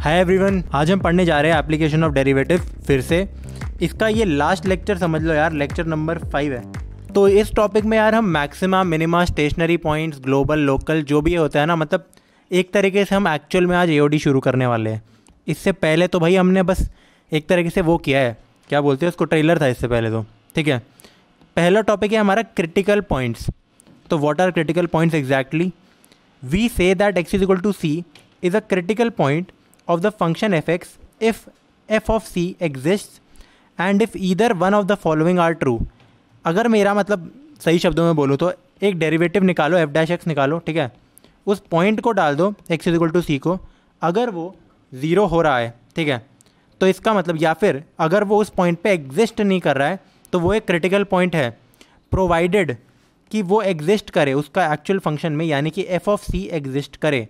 Hi everyone, आज हम पढ़ने जा रहे हैं एप्लीकेशन ऑफ डेरिवेटिव। फिर से इसका ये लास्ट लेक्चर समझ लो यार, लेक्चर नंबर 5 है। तो इस टॉपिक में यार हम maxima, minima, stationary points, global, local जो भी होता है ना, मतलब एक तरीके से हम एक्चुअल में आज एओडी शुरू करने वाले हैं। इससे पहले तो भाई हमने बस एक तरीके से वो किया है, क्या बोलते हैं उसको, ट्रेलर था इससे पहले तो। ठीक है, पहला टॉपिक है हमारा क्रिटिकल पॉइंट्स। तो what are critical points exactly? We say that x is equal to C is a critical point of the function fx if f of c exists and if either one of the following are true। अगर मेरा मतलब सही शब्दों में बोलूँ तो एक derivative निकालो, f डैश एक्स निकालो, ठीक है, उस पॉइंट को डाल दो x इज इक्वल टू सी को। अगर वो ज़ीरो हो रहा है, ठीक है, तो इसका मतलब, या फिर अगर वो उस पॉइंट पे एग्जिस्ट नहीं कर रहा है तो वो एक क्रिटिकल पॉइंट है, प्रोवाइडेड कि वो एग्जिस्ट करे उसका एक्चुअल फंक्शन में, यानी कि f ऑफ c एग्जिस्ट करे।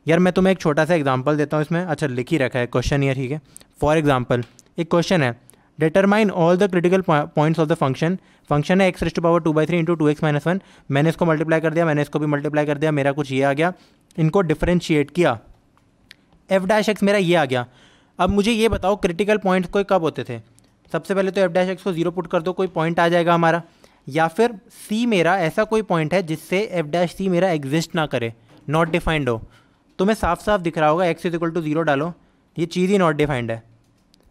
यार मैं तुम्हें एक छोटा सा एग्जांपल देता हूँ इसमें। अच्छा, लिख ही रखा है क्वेश्चन ये, ठीक है। फॉर एग्जांपल एक क्वेश्चन है, determine all the critical points of the function है x⁻² इंटू 2x-1। मैंने इसको मल्टीप्लाई कर दिया, मैंने इसको भी मल्टीप्लाई कर दिया, मेरा कुछ ये आ गया। इनको डिफ्रेंशिएट किया, f डैश एक्स मेरा ये आ गया। अब मुझे ये बताओ क्रिटिकल पॉइंट्स कोई कब होते थे? सबसे पहले तो f डैश एक्स को 0 पुट कर दो, कोई पॉइंट आ जाएगा हमारा। या फिर c मेरा ऐसा कोई पॉइंट है जिससे f डैश c मेरा एग्जिस्ट ना करे, नॉट डिफाइंड हो। तुम्हें साफ साफ दिख रहा होगा x इज इक्वल टू 0 डालो, ये चीज़ ही नॉट डिफाइंड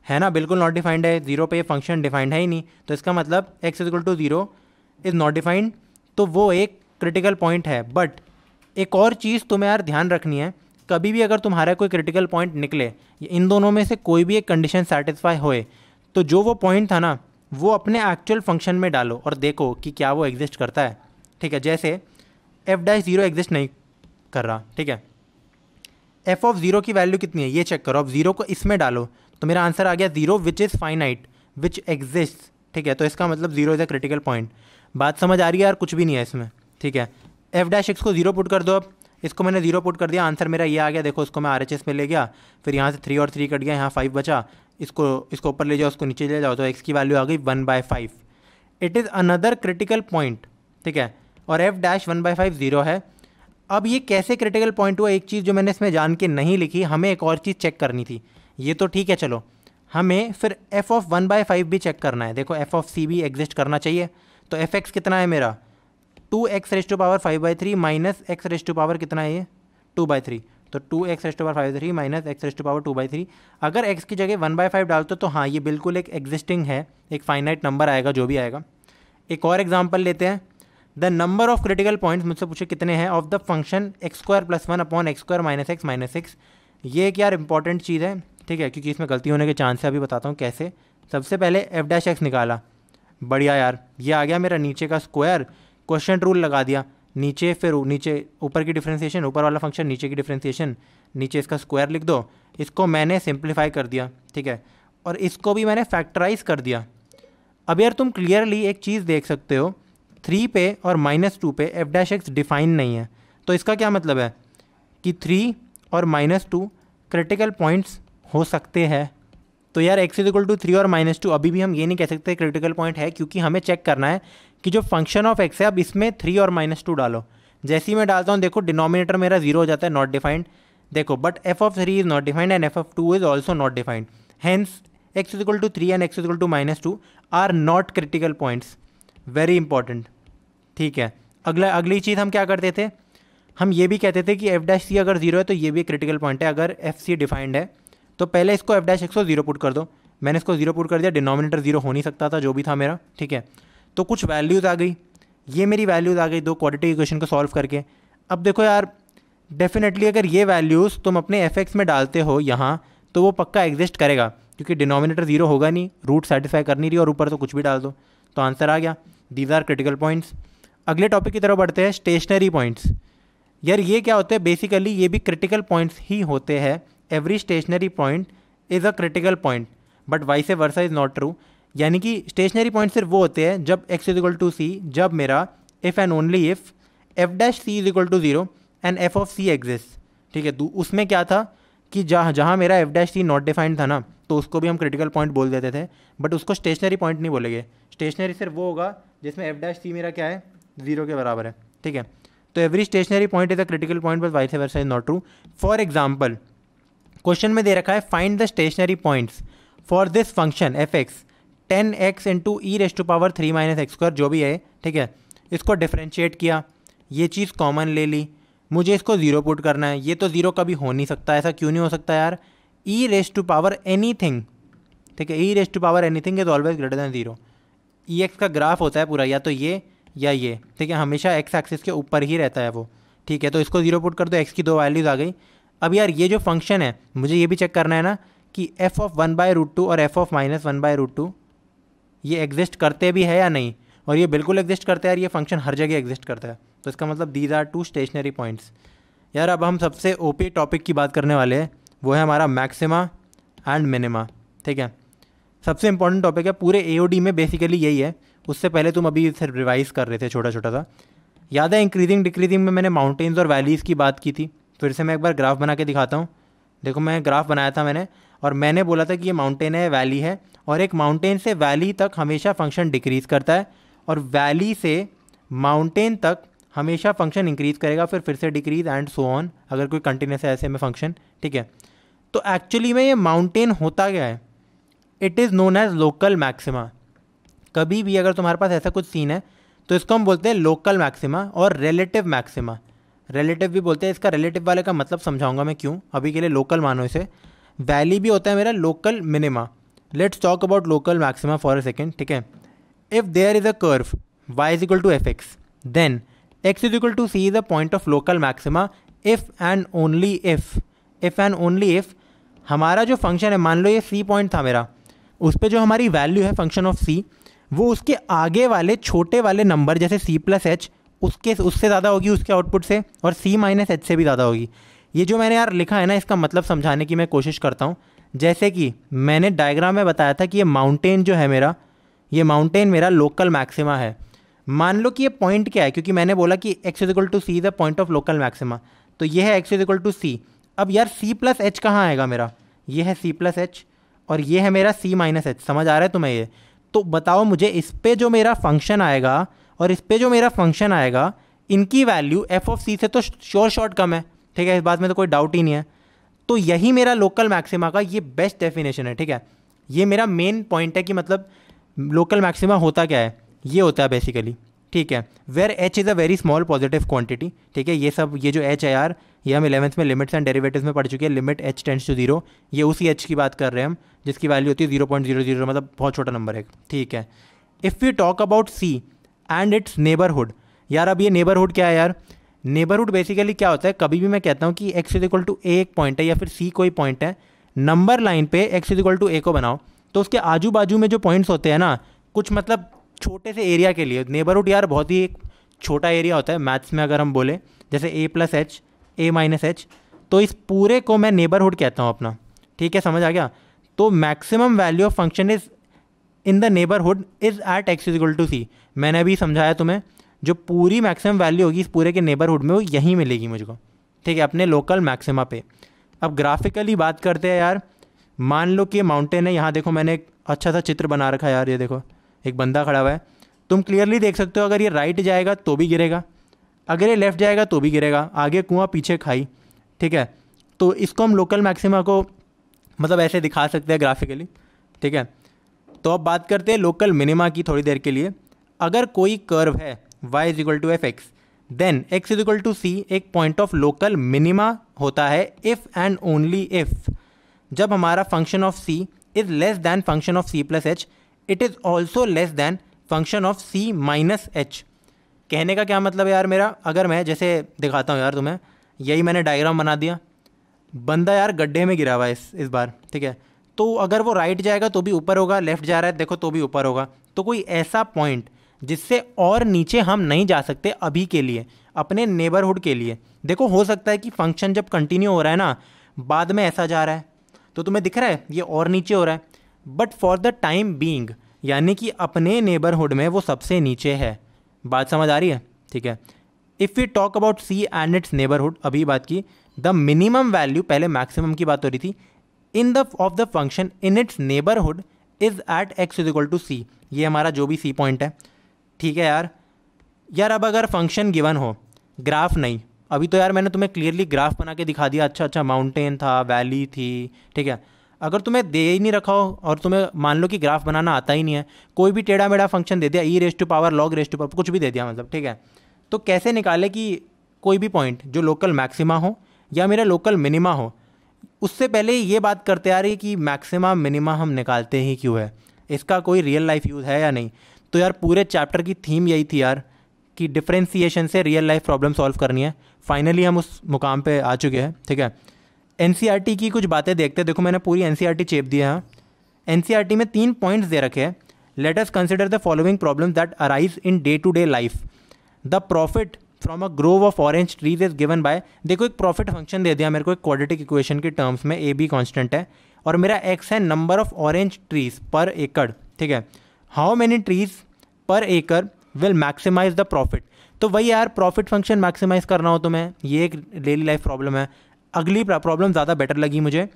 है ना, बिल्कुल नॉट डिफाइंड है। 0 पे ये फंक्शन डिफाइंड है ही नहीं, तो इसका मतलब x is equal to 0 is not defined, तो वो एक क्रिटिकल पॉइंट है। बट एक और चीज़ तुम्हें यार ध्यान रखनी है, कभी भी अगर तुम्हारा कोई क्रिटिकल पॉइंट निकले, इन दोनों में से कोई भी एक कंडीशन सेटिस्फाई होए, तो जो वो पॉइंट था ना वो अपने एक्चुअल फंक्शन में डालो और देखो कि क्या वो एग्जिस्ट करता है। ठीक है, जैसे f'0 एग्जिस्ट नहीं कर रहा, ठीक है, f ऑफ 0 की वैल्यू कितनी है ये चेक करो। अब 0 को इसमें डालो तो मेरा आंसर आ गया 0 which is finite which exist. ठीक है, तो इसका मतलब 0 इज़ अ क्रिटिकल पॉइंट। बात समझ आ रही है यार? कुछ भी नहीं है इसमें, ठीक है। f डैश एक्स को 0 पुट कर दो। अब इसको मैंने 0 पुट कर दिया, आंसर मेरा ये आ गया। देखो इसको मैं RHS में ले गया, फिर यहाँ से 3 और 3 कट गया, यहाँ 5 बचा। इसको ऊपर ले जाओ, उसको नीचे ले जाओ, तो x की वैल्यू आ गई 1/5। It is another critical point, ठीक है। और f डैश 1/5 0 है। अब ये कैसे क्रिटिकल पॉइंट हुआ? एक चीज़ जो मैंने इसमें जान के नहीं लिखी, हमें एक और चीज़ चेक करनी थी। ये तो ठीक है, चलो हमें फिर f ऑफ 1/5 भी चेक करना है। देखो f ऑफ c भी एग्जिस्ट करना चाहिए। तो f(x) कितना है मेरा? 2x⁵5/3 माइनस x⁵ कितना है ये? 2/3। तो 2x⁵5/3 माइनस x⁵2/3। अगर x की जगह 1/5 डालते तो हाँ, ये बिल्कुल एक एग्जिस्टिंग है, एक फाइनाइट नंबर आएगा जो भी आएगा। एक और एग्जाम्पल लेते हैं। The number of critical points मुझसे पूछे कितने हैं of the function x² + 1 upon x² - x - 6। ये एक यार इंपॉर्टेंट चीज़ है, ठीक है, क्योंकि इसमें गलती होने के चांस है। अभी बताता हूँ कैसे। सबसे पहले f डैश एक्स निकाला, बढ़िया यार, ये आ गया मेरा नीचे का स्क्वायर। क्वेश्चन रूल लगा दिया, नीचे फिर नीचे ऊपर की डिफ्रेंसिएशन, ऊपर वाला फंक्शन नीचे की डिफ्रेंसिएशन, नीचे इसका स्क्वायर लिख दो। इसको मैंने सिंप्लीफाई कर दिया, ठीक है, और इसको भी मैंने फैक्टराइज कर दिया। अब यार तुम क्लियरली एक चीज़ देख सकते हो, 3 पे और -2 पे f डैश एक्स डिफाइन नहीं है। तो इसका क्या मतलब है कि 3 और -2 क्रिटिकल पॉइंट्स हो सकते हैं। तो यार x इज इक्वल टू 3 और -2 अभी भी हम ये नहीं कह सकते क्रिटिकल पॉइंट है, क्योंकि हमें चेक करना है कि जो फंक्शन ऑफ x है, अब इसमें 3 और -2 डालो। जैसे ही मैं डालता हूँ देखो डिनोमिनेटर मेरा 0 हो जाता है, नॉट डिफाइंड। देखो but f of 3 is not defined and f of 2 is also not defined. Hence x is equal to 3 and x is equal to -2 are not critical points. Very important, ठीक है। अगली चीज़ हम क्या करते थे, हम ये भी कहते थे कि f डैश सी अगर 0 है तो ये भी क्रिटिकल पॉइंट है अगर f सी डिफाइंड है। तो पहले इसको f डैश एक्स को 0 पुट कर दो। मैंने इसको 0 पुट कर दिया, डिनोमिनेटर 0 हो नहीं सकता था जो भी था मेरा, ठीक है। तो कुछ वैल्यूज़ आ गई, ये मेरी वैल्यूज़ आ गई दो क्वाड्रेटिक इक्वेशन को सॉल्व करके। अब देखो यार, डेफिनेटली अगर ये वैल्यूज़ तुम अपने f(x) में डालते हो यहाँ, तो वो पक्का एग्जिस्ट करेगा, क्योंकि डिनोमिनेटर 0 होगा नहीं, रूट सेटिस्फाई कर नहीं रही, और ऊपर तो कुछ भी डाल दो, तो आंसर आ गया। These are critical points. अगले टॉपिक की तरफ बढ़ते हैं, स्टेशनरी पॉइंट्स। यार ये क्या होते हैं? बेसिकली ये भी क्रिटिकल पॉइंट्स ही होते हैं। Every stationary point is a critical point, but vice versa is not true. यानी कि स्टेशनरी पॉइंट सिर्फ वो होते हैं जब x is equal to C, जब मेरा if and only if f dash C is equal to 0 and f of c exist, ठीक है। उसमें क्या था कि जहाँ मेरा f dash C not defined था ना, तो उसको भी हम क्रिटिकल पॉइंट बोल देते थे, बट उसको स्टेशनरी पॉइंट नहीं बोलेंगे। स्टेशनरी सिर्फ वो होगा जिसमें f डैश सी मेरा क्या है, 0 के बराबर है, ठीक है। तो every stationary point is a critical point but vice versa is not true. For example question में दे रखा है find the stationary points for this function F X 10x into E raise to power 3 minus X square जो भी है, ठीक है। इसको डिफ्रेंशिएट किया, ये चीज़ कॉमन ले ली, मुझे इसको ज़ीरो पुट करना है। ये तो ज़ीरो कभी हो नहीं सकता, ऐसा क्यों नहीं हो सकता यार? E raise to power anything, ठीक है, e raise to power anything is always greater than zero. E x का ग्राफ होता है पूरा या तो ये या ये, ठीक है, हमेशा एक्स एक्सिस के ऊपर ही रहता है वो, ठीक है। तो इसको ज़ीरो पुट कर दो, एक्स की दो वैल्यूज़ आ गई। अब यार ये जो फंक्शन है मुझे ये भी चेक करना है ना कि एफ ऑफ 1/√2 और एफ ऑफ माइनस 1/√2 ये एग्जिस्ट करते भी है या नहीं। और ये बिल्कुल एग्जिस्ट करता है यार, ये फंक्शन हर जगह एग्जिस्ट करता है। तो इसका मतलब these are two stationary points. यार अब हम सबसे ओपी टॉपिक की बात करने वाले हैं, वो है हमारा मैक्सिमा एंड मिनिमा, ठीक है। सबसे इंपॉर्टेंट टॉपिक है पूरे एओडी में, बेसिकली यही है। उससे पहले तुम अभी इसे रिवाइज कर रहे थे छोटा छोटा सा, याद है? इंक्रीजिंग डिक्रीजिंग में मैंने माउंटेन्स और वैलीज़ की बात की थी। फिर से मैं एक बार ग्राफ बना के दिखाता हूँ। देखो मैं ग्राफ बनाया था मैंने, और मैंने बोला था कि ये माउंटेन है, वैली है, और एक माउंटेन से वैली तक हमेशा फंक्शन डिक्रीज़ करता है, और वैली से माउंटेन तक हमेशा फंक्शन इंक्रीज़ करेगा, फिर से डिक्रीज एंड सो ऑन, अगर कोई कंटिन्यूस है ऐसे में फंक्शन, ठीक है। तो एक्चुअली में ये माउंटेन होता क्या है? It is known as local maxima. कभी भी अगर तुम्हारे पास ऐसा कुछ सीन है तो इसको हम बोलते हैं लोकल मैक्सिमा और रिलेटिव मैक्सिमा। रिलेटिव भी बोलते हैं, इसका रिलेटिव वाले का मतलब समझाऊंगा मैं क्यों, अभी के लिए लोकल मानो इसे। वैली भी होता है मेरा local minima. Let's talk about local maxima for a second, ठीक है। If there is a curve y is equal to F x, then x is equal to C is a point of local maxima if and only if हमारा जो function है, मान लो ये c point था मेरा, उस पर जो हमारी वैल्यू है फंक्शन ऑफ c, वो उसके आगे वाले छोटे वाले नंबर जैसे c प्लस एच उससे ज़्यादा होगी उसके आउटपुट से, और c माइनस एच से भी ज़्यादा होगी। ये जो मैंने यार लिखा है ना, इसका मतलब समझाने की मैं कोशिश करता हूँ। जैसे कि मैंने डायग्राम में बताया था कि ये माउंटेन जो है मेरा, ये माउंटेन मेरा लोकल मैक्सिमा है। मान लो कि ये पॉइंट क्या है, क्योंकि मैंने बोला कि x is equal to C the point of local maxima, तो ये है x is equal to C. अब यार c प्लस एच कहाँ आएगा मेरा? ये है c प्लस एच, और ये है मेरा c माइनस एच। समझ आ रहा है तुम्हें ये? तो बताओ मुझे, इस पे जो मेरा फंक्शन आएगा और इस पे जो मेरा फंक्शन आएगा, इनकी वैल्यू एफ ऑफ सी से तो श्योर शॉर्ट कम है, ठीक है, इस बात में तो कोई डाउट ही नहीं है। तो यही मेरा लोकल मैक्सिमा का ये बेस्ट डेफिनेशन है, ठीक है। ये मेरा मेन पॉइंट है कि मतलब लोकल मैक्सिमा होता क्या है, ये होता है बेसिकली, ठीक है, where H is a very small positive quantity, ठीक है। ये जो एच है यार, ये हम 11th में लिमिट्स एंड डेरिवेटिव्स में पढ़ चुके हैं। लिमिट एच टेंड्स टू 0, ये उसी एच की बात कर रहे हैं हम जिसकी वैल्यू होती है 0.00, मतलब बहुत छोटा नंबर है, ठीक है। If you talk about C and it's neighbourhood, यार अब ये नेबरहुड क्या है यार? नेबरहुड बेसिकली क्या होता है, कभी भी मैं कहता हूँ कि x इज इक्वल टू ए एक पॉइंट है या फिर c कोई पॉइंट है, नंबर लाइन पे x इज इक्वल टू ए को बनाओ, तो उसके आजू बाजू में जो पॉइंट्स होते हैं ना, कुछ मतलब छोटे से एरिया के लिए नेबरहुड यार बहुत ही एक छोटा एरिया होता है मैथ्स में। अगर हम बोले जैसे a plus H, a minus H, तो इस पूरे को मैं नेबरहुड कहता हूँ अपना, ठीक है, समझ आ गया? तो maximum value of function is in the neighbourhood is at x is equal to c. मैंने अभी समझाया तुम्हें, जो पूरी मैक्सिमम वैल्यू होगी इस पूरे के नेबरहुड में, वो यहीं मिलेगी मुझको, ठीक है, अपने लोकल मैक्सिमा पे। अब ग्राफिकली बात करते हैं यार। मान लो कि माउंटेन है, यहाँ देखो मैंने एक अच्छा सा चित्र बना रखा है यार, ये देखो एक बंदा खड़ा हुआ है, तुम क्लियरली देख सकते हो। अगर ये राइट जाएगा तो भी गिरेगा, अगर ये लेफ्ट जाएगा तो भी गिरेगा, आगे कुआं पीछे खाई, ठीक है। तो इसको हम लोकल मैक्सिमा को मतलब ऐसे दिखा सकते हैं ग्राफिकली, ठीक है। तो अब बात करते हैं लोकल मिनिमा की थोड़ी देर के लिए। अगर कोई कर्व है y is equal to F x, then x is equal to c एक पॉइंट ऑफ लोकल मिनिमा होता है इफ़ एंड ओनली इफ़ जब हमारा function of c is less than function of c plus H, it is also less than function of c minus H. कहने का क्या मतलब है यार मेरा? अगर मैं जैसे दिखाता हूँ यार तुम्हें, यही मैंने डायग्राम बना दिया, बंदा यार गड्ढे में गिरा हुआ है इस बार, ठीक है। तो अगर वो राइट जाएगा तो भी ऊपर होगा, लेफ्ट जा रहा है देखो तो भी ऊपर होगा। तो कोई ऐसा पॉइंट जिससे और नीचे हम नहीं जा सकते अभी के लिए, अपने नेबरहुड के लिए। देखो हो सकता है कि फंक्शन जब कंटिन्यू हो रहा है ना, बाद में ऐसा जा रहा है तो तुम्हें दिख रहा है ये और नीचे हो रहा है, but for the time being यानी कि अपने नेबरहुड में वो सबसे नीचे है। बात समझ आ रही है? ठीक है। If we talk about C and it's neighbourhood, अभी बात की द मिनिमम वैल्यू, पहले मैक्सिमम की बात हो रही थी, in the of the function in its neighbourhood is at x is equal to c. ये हमारा जो भी सी पॉइंट है, ठीक है यार। अब अगर फंक्शन गिवन हो, ग्राफ नहीं, अभी तो यार मैंने तुम्हें क्लियरली ग्राफ बना के दिखा दिया, अच्छा अच्छा माउंटेन था, वैली थी, ठीक है। अगर तुम्हें दे ही नहीं रखा हो और तुम्हें मान लो कि ग्राफ बनाना आता ही नहीं है, कोई भी टेढ़ा मेढ़ा फंक्शन दे दिया, e raise to power log raise to power कुछ भी दे दिया मतलब, ठीक है, तो कैसे निकाले कि कोई भी पॉइंट जो लोकल मैक्सिमा हो या मेरा लोकल मिनिमा हो। उससे पहले ये बात करते आ रही कि मैक्सिमा मिनिमा हम निकालते ही क्यों है, इसका कोई रियल लाइफ यूज़ है या नहीं। तो यार पूरे चैप्टर की थीम यही थी यार कि डिफरेंशिएशन से रियल लाइफ प्रॉब्लम सॉल्व करनी है। फाइनली हम उस मुकाम पे आ चुके हैं, ठीक है। एनसीईआरटी की कुछ बातें देखते हैं। देखो मैंने पूरी एनसीईआरटी चेप दी है। हाँ, एनसीईआरटी में 3 पॉइंट्स दे रखे हैं। Let us consider the following problems that arise in day to day life. The profit from a grove of orange trees is given by, देखो एक प्रॉफिट फंक्शन दे दिया मेरे को एक क्वाड्रेटिक इक्वेशन के टर्म्स में, ए बी कॉन्स्टेंट है और मेरा एक्स है नंबर ऑफ ऑरेंज ट्रीज पर एकड़, ठीक है। हाउ मेनी ट्रीज पर एकड़ विल मैक्सिमाइज द प्रॉफिट। तो वही यार प्रॉफिट फंक्शन मैक्सिमाइज करना हो तुम्हें, ये एक डेली लाइफ प्रॉब्लम है। अगली प्रॉब्लम ज़्यादा बेटर लगी मुझे।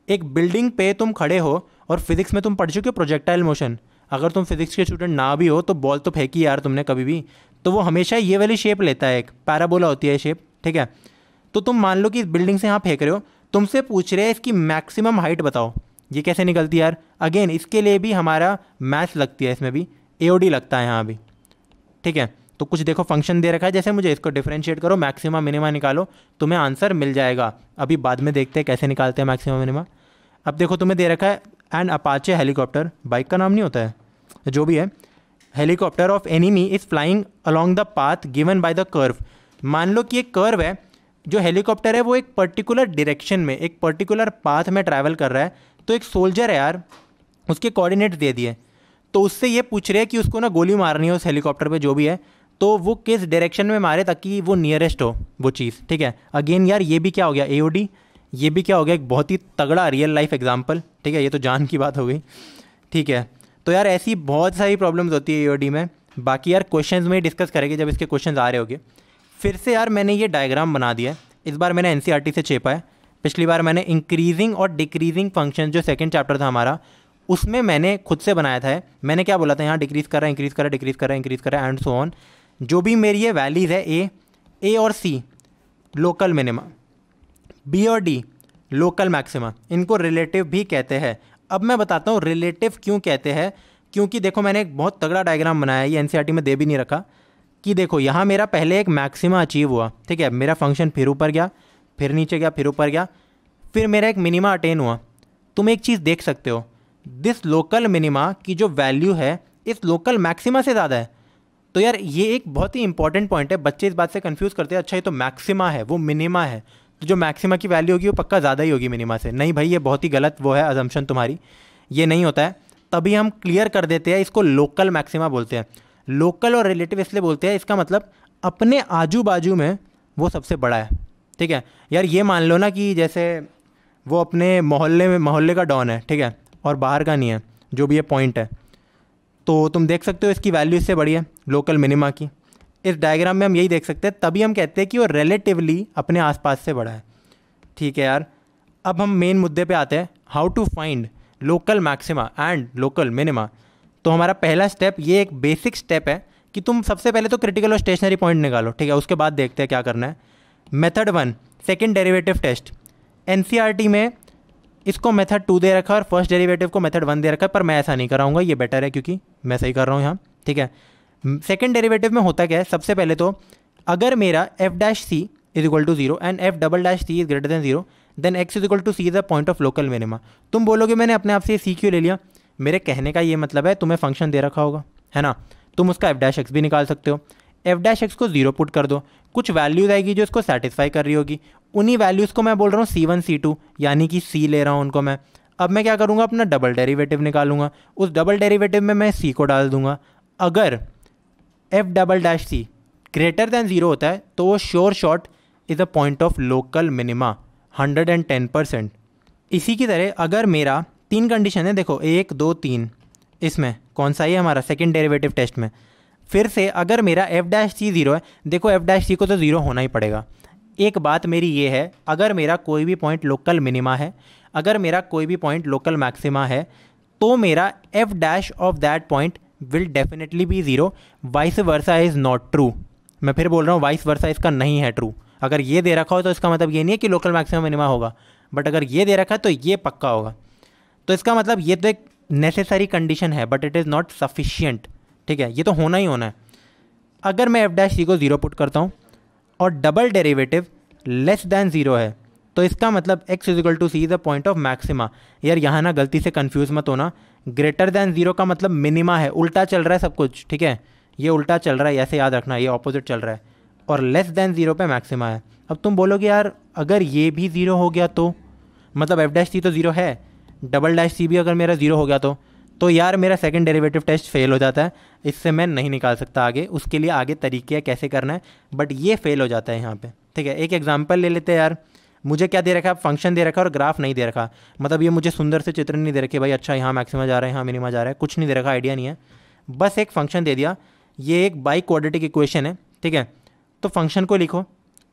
एक बिल्डिंग पे तुम खड़े हो और फिजिक्स में तुम पढ़ चुके हो प्रोजेक्टाइल मोशन। अगर तुम फिजिक्स के स्टूडेंट ना भी हो तो बॉल तो फेंकी यार तुमने कभी भी, तो वो हमेशा ये वाली शेप लेता है, एक पैराबोला होती है शेप, ठीक है। तो तुम मान लो कि इस बिल्डिंग से यहाँ फेंक रहे हो, तुमसे पूछ रहे हैं इसकी मैक्सिमम हाइट बताओ, ये कैसे निकलती है यार। अगेन इसके लिए भी हमारा मैथ्स लगती है, इसमें भी एओडी लगता है यहाँ भी, ठीक है। तो कुछ देखो फंक्शन दे रखा है, जैसे मुझे इसको डिफरेंशिएट करो, मैक्सिमा मिनिमा निकालो, तुम्हें आंसर मिल जाएगा। अभी बाद में देखते हैं कैसे निकालते हैं मैक्सिमा मिनिमा। अब देखो तुम्हें दे रखा है एन अपाचे हेलीकॉप्टर, बाइक का नाम नहीं होता है, जो भी है, helicopter of enemy is flying along the path given by the curve. मान लो कि एक कर्व है, जो हेलीकॉप्टर है वो एक पर्टिकुलर डायरेक्शन में एक पर्टिकुलर पाथ में ट्रैवल कर रहा है। तो एक सोल्जर है यार, उसके कोऑर्डिनेट्स दे दिए, तो उससे ये पूछ रहे हैं कि उसको ना गोली मारनी है उस हेलीकॉप्टर पे जो भी है, तो वो किस डायरेक्शन में मारे ताकि वो नियरेस्ट हो वो चीज़, ठीक है। अगेन यार ये भी क्या हो गया एओडी, ये भी क्या हो गया एक बहुत ही तगड़ा रियल लाइफ एग्जांपल, ठीक है। ये तो जान की बात हो गई, ठीक है। तो यार ऐसी बहुत सारी प्रॉब्लम्स होती है एओडी में। बाकी यार क्वेश्चंस में डिस्कस करेंगे जब इसके क्वेश्चंस आ रहे होंगे। फिर से यार मैंने ये डायग्राम बना दिया है, इस बार मैंने एनसीईआरटी से चेपा है। पिछली बार मैंने इंक्रीजिंग और डिक्रीजिंग फंक्शन जो सेकंड चैप्टर था हमारा, उसमें मैंने खुद से बनाया था। मैंने क्या बोला था, यहाँ डिक्रीज कर रहा है, इंक्रीज कर रहा है, डिक्रीज कर रहा है, इंक्रीज कर रहा है एंड सो ऑन। जो भी मेरी ये वैल्यूज़ है ए और सी लोकल मिनिमा, बी और डी लोकल मैक्सिमा, इनको रिलेटिव भी कहते हैं। अब मैं बताता हूँ रिलेटिव क्यों कहते हैं, क्योंकि देखो मैंने एक बहुत तगड़ा डायग्राम बनाया है, ये एनसीईआरटी में दे भी नहीं रखा, कि देखो यहाँ मेरा पहले एक मैक्सिमा अचीव हुआ, ठीक है, मेरा फंक्शन फिर ऊपर गया, फिर नीचे गया, फिर ऊपर गया, फिर मेरा एक मिनिमा अटेन हुआ। तुम एक चीज़ देख सकते हो, दिस लोकल मिनिमा की जो वैल्यू है इस लोकल मैक्सिमा से ज़्यादा है। तो यार ये एक बहुत ही इंपॉर्टेंट पॉइंट है, बच्चे इस बात से कंफ्यूज करते हैं, अच्छा ये तो मैक्सिमा है वो मिनिमा है, तो जो मैक्सिमा की वैल्यू होगी वो पक्का ज़्यादा ही होगी मिनिमा से। नहीं भाई, ये बहुत ही गलत वो है अजम्पशन तुम्हारी, ये नहीं होता है। तभी हम क्लियर कर देते हैं, इसको लोकल मैक्सिमा बोलते हैं। लोकल और रिलेटिव इसलिए बोलते हैं, इसका मतलब अपने आजू बाजू में वो सबसे बड़ा है, ठीक है। यार ये मान लो ना कि जैसे वो अपने मोहल्ले का डॉन है, ठीक है, और बाहर का नहीं है, जो भी ये पॉइंट है, तो तुम देख सकते हो इसकी वैल्यू इससे बड़ी है लोकल मिनिमा की। इस डायग्राम में हम यही देख सकते हैं, तभी हम कहते हैं कि वो रिलेटिवली अपने आसपास से बड़ा है, ठीक है यार। अब हम मेन मुद्दे पे आते हैं, how to find local maxima and local minima. तो हमारा पहला स्टेप, ये एक बेसिक स्टेप है कि तुम सबसे पहले तो क्रिटिकल और स्टेशनरी पॉइंट निकालो, ठीक है, उसके बाद देखते हैं क्या करना है। Method 1 second derivative test. NCERT में इसको मेथड 2 दे रखा है और फर्स्ट डेरिवेटिव को मेथड 1 दे रखा है, पर मैं ऐसा नहीं कराऊंगा, ये बेटर है क्योंकि मैं सही कर रहा हूँ यहाँ, ठीक है। सेकेंड डेरिवेटिव में होता क्या है, सबसे पहले तो अगर मेरा F dash C is equal to 0 and F double dash C is greater than 0 then X is equal to C is the point of local minima. तुम बोलोगे मैंने अपने आप से सी क्यों ले लिया, मेरे कहने का ये मतलब है तुम्हें फंक्शन दे रखा होगा, है ना, तुम उसका एफ डैश एक्स भी निकाल सकते हो। एफ डैश एक्स को 0 पुट कर दो, कुछ वैल्यूज़ आएगी जो इसको सेटिस्फाई कर रही होगी, उन्हीं वैल्यूज़ को मैं बोल रहा हूँ C1 C2, यानी कि C ले रहा हूँ उनको मैं। अब मैं क्या करूँगा, अपना डबल डेरिवेटिव निकालूंगा, उस डबल डेरिवेटिव में मैं C को डाल दूंगा। अगर एफ डबल डैश सी ग्रेटर देन 0 होता है तो वो sure shot is a point of local minima 110%। इसी की तरह अगर मेरा 3 कंडीशन है, देखो 1 2 3, इसमें कौन सा ही है हमारा सेकेंड डेरिवेटिव टेस्ट में, फिर से अगर मेरा एफ डैश सी 0 है, देखो एफ डैश सी को तो 0 होना ही पड़ेगा। एक बात मेरी ये है, अगर मेरा कोई भी पॉइंट लोकल मिनिमा है, अगर मेरा कोई भी पॉइंट लोकल मैक्सिमा है, तो मेरा F dash of that point will definitely be 0, vice versa is not true. मैं फिर बोल रहा हूँ वाइस वर्सा इसका नहीं है ट्रू। अगर ये दे रखा हो तो इसका मतलब ये नहीं है कि लोकल मैक्सिमा मिनिमा होगा, बट अगर ये दे रखा है तो ये पक्का होगा। तो इसका मतलब ये तो एक नेसेसरी कंडीशन है but it is not sufficient, ठीक है, ये तो होना ही होना है। अगर मैं f' को 0 पुट करता हूँ और डबल डेरिवेटिव लेस दैन 0 है तो इसका मतलब x = c the point of maxima. यार यहाँ ना गलती से कंफ्यूज मत होना, ग्रेटर दैन 0 का मतलब मिनिमा है, उल्टा चल रहा है सब कुछ, ठीक है, ये उल्टा चल रहा है, ऐसे याद रखना, ये ऑपोजिट चल रहा है, और लेस दैन 0 पे मैक्सिमा है। अब तुम बोलोगे यार अगर ये भी 0 हो गया तो मतलब f' तो 0 है, डबल डैश c भी अगर मेरा 0 हो गया तो यार मेरा सेकंड डेरिवेटिव टेस्ट फेल हो जाता है, इससे मैं नहीं निकाल सकता आगे, उसके लिए आगे तरीके है कैसे करना है, बट ये फेल हो जाता है यहाँ पे, ठीक है। एक एग्जांपल ले लेते हैं यार, मुझे क्या दे रखा है, फंक्शन दे रखा है और ग्राफ नहीं दे रखा, मतलब ये मुझे सुंदर से चित्र नहीं दे रखे भाई, अच्छा यहाँ मैक्सिमा जा रहा है यहाँ मिनिमा जा रहा है, कुछ नहीं दे रखा, आइडिया नहीं है, बस एक फंक्शन दे दिया, ये एक बाई क्वाड्रेटिक इक्वेशन है, ठीक है। तो फंक्शन को लिखो,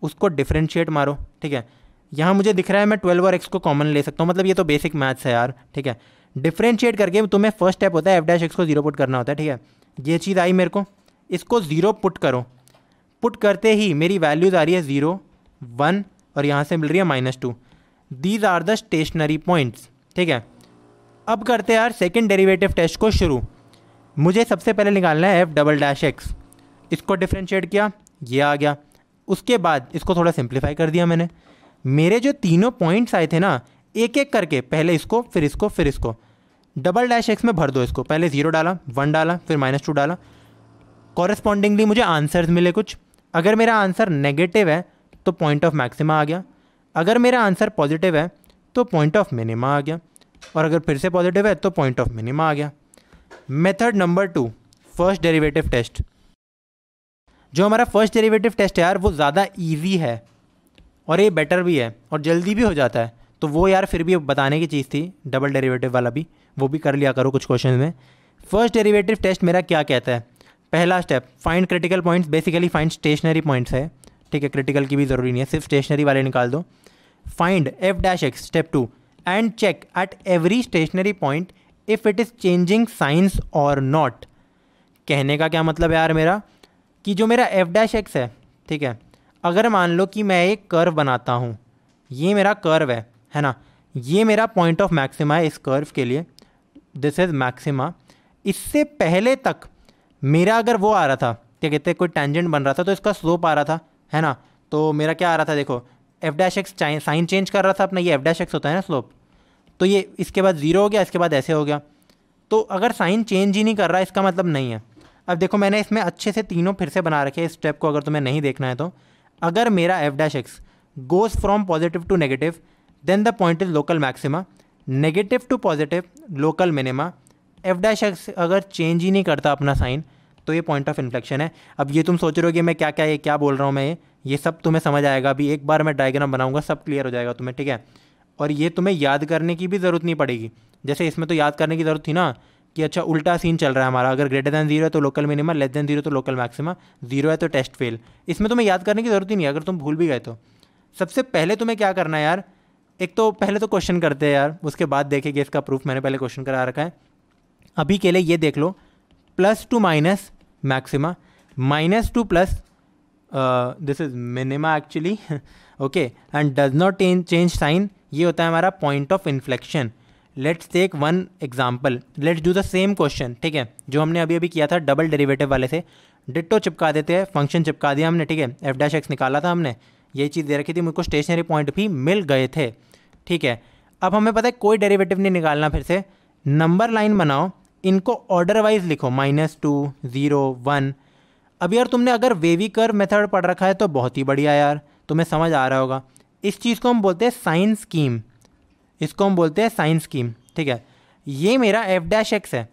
उसको डिफ्रेंशिएट मारो, ठीक है। यहाँ मुझे दिख रहा है मैं 12 और x को कॉमन ले सकता हूँ, मतलब ये तो बेसिक मैथ्स है यार, ठीक है। डिफ्रेंशिएट करके तुम्हें फर्स्ट स्टेप होता है f' को 0 पुट करना होता है, ठीक है। ये चीज़ आई मेरे को, इसको 0 पुट करो, पुट करते ही मेरी वैल्यूज़ आ रही है 0, 1 और यहाँ से मिल रही है -2। These are the stationary points, ठीक है। अब करते हैं यार सेकेंड डेरिवेटिव टेस्ट को शुरू। मुझे सबसे पहले निकालना है f''x, इसको डिफ्रेंशिएट किया, ये आ गया, उसके बाद इसको थोड़ा सिंप्लीफाई कर दिया मैंने, मेरे जो तीनों पॉइंट्स आए थे ना, एक एक करके पहले इसको फिर इसको फिर इसको f' में भर दो, इसको पहले 0 डाला, 1 डाला, फिर -2 डाला, कॉरेस्पॉन्डिंगली मुझे आंसर्स मिले कुछ। अगर मेरा आंसर नेगेटिव है तो पॉइंट ऑफ मैक्सिमा आ गया, अगर मेरा आंसर पॉजिटिव है तो पॉइंट ऑफ मिनिमा आ गया, और अगर फिर से पॉजिटिव है तो पॉइंट ऑफ मिनिमा आ गया। Method number 2, first derivative test. जो हमारा फर्स्ट डेरिवेटिव टेस्ट है यार वो ज़्यादा ईजी है और ये बेटर भी है और जल्दी भी हो जाता है, तो वो यार फिर भी बताने की चीज़ थी, डबल डेरिवेटिव वाला भी, वो भी कर लिया करो कुछ क्वेश्चन में। फर्स्ट डेरिवेटिव टेस्ट मेरा क्या कहता है, पहला step find critical points, basically find stationary points है, ठीक है, क्रिटिकल की भी ज़रूरी नहीं है, सिर्फ स्टेशनरी वाले निकाल दो। Find f'(x) step 2 and check at every stationary point if it is changing signs और नॉट। कहने का क्या मतलब है यार मेरा, कि जो मेरा f'(x) है, ठीक है, अगर मान लो कि मैं एक कर्व बनाता हूँ, ये मेरा कर्व है ना, ये मेरा पॉइंट ऑफ मैक्सिमा है इस कर्व के लिए, दिस इज़ मैक्सिमा। इससे पहले तक मेरा अगर वो आ रहा था, क्या कहते हैं, कोई टेंजेंट बन रहा था तो इसका स्लोप आ रहा था, है ना, तो मेरा क्या आ रहा था, देखो f'(x) साइन चेंज कर रहा था अपना, ये f'(x) होता है ना स्लोप, तो ये इसके बाद 0 हो गया, इसके बाद ऐसे हो गया, तो अगर साइन चेंज ही नहीं कर रहा इसका मतलब नहीं है। अब देखो मैंने इसमें अच्छे से तीनों फिर से बना रखे हैं, इस स्टेप को अगर तुम्हें नहीं देखना है तो, अगर मेरा f'(x) goes from positive to negative then the point is local maxima, negative to positive local minima, f'(x) अगर चेंज ही नहीं करता अपना साइन तो ये पॉइंट ऑफ इन्फ्लेक्शन है। अब ये तुम सोच रहे हो कि मैं क्या बोल रहा हूँ मैं, ये सब तुम्हें समझ आएगा, अभी एक बार मैं डायग्राम बनाऊंगा सब क्लियर हो जाएगा तुम्हें, ठीक है। और ये तुम्हें याद करने की भी ज़रूरत नहीं पड़ेगी, जैसे इसमें तो याद करने की ज़रूरत थी ना कि अच्छा उल्टा सीन चल रहा है हमारा, अगर ग्रेटर दैन 0 है तो लोकल मिनिमा, लेस दैन 0 तो लोकल मैक्सिमा, 0 है तो टेस्ट फेल। इसमें तुम्हें याद करने की ज़रूरत ही नहीं है अगर तुम भूल भी गए तो। सबसे पहले तुम्हें क्या करना है यार, एक तो पहले तो क्वेश्चन करते हैं यार, उसके बाद देखेंगे इसका प्रूफ, मैंने पहले क्वेश्चन करा रखा है। अभी के लिए ये देख लो, plus to minus maxima, -2 plus this is minima actually, okay, and does not change sign, ये होता है हमारा point of inflection. Let's take one example, let's do the same question, ठीक है, जो हमने अभी किया था डबल डेरिवेटिव वाले से, डिट्टो चिपका देते हैं, फंक्शन चिपका दिया हमने, ठीक है, f'(x) निकाला था हमने, यही चीज़ दे रखी थी, मुझको स्टेशनरी पॉइंट भी मिल गए थे, ठीक है। अब हमें पता है कोई डेरिवेटिव नहीं निकालना, फिर से नंबर लाइन बनाओ, इनको ऑर्डर वाइज लिखो, -2, 0, 1। अब यार तुमने अगर वेवी कर्व मेथड पढ़ रखा है तो बहुत ही बढ़िया यार, तुम्हें समझ आ रहा होगा, इस चीज़ को हम बोलते हैं साइन स्कीम, इसको हम बोलते हैं साइन स्कीम, ठीक है। ये मेरा f'(x) है,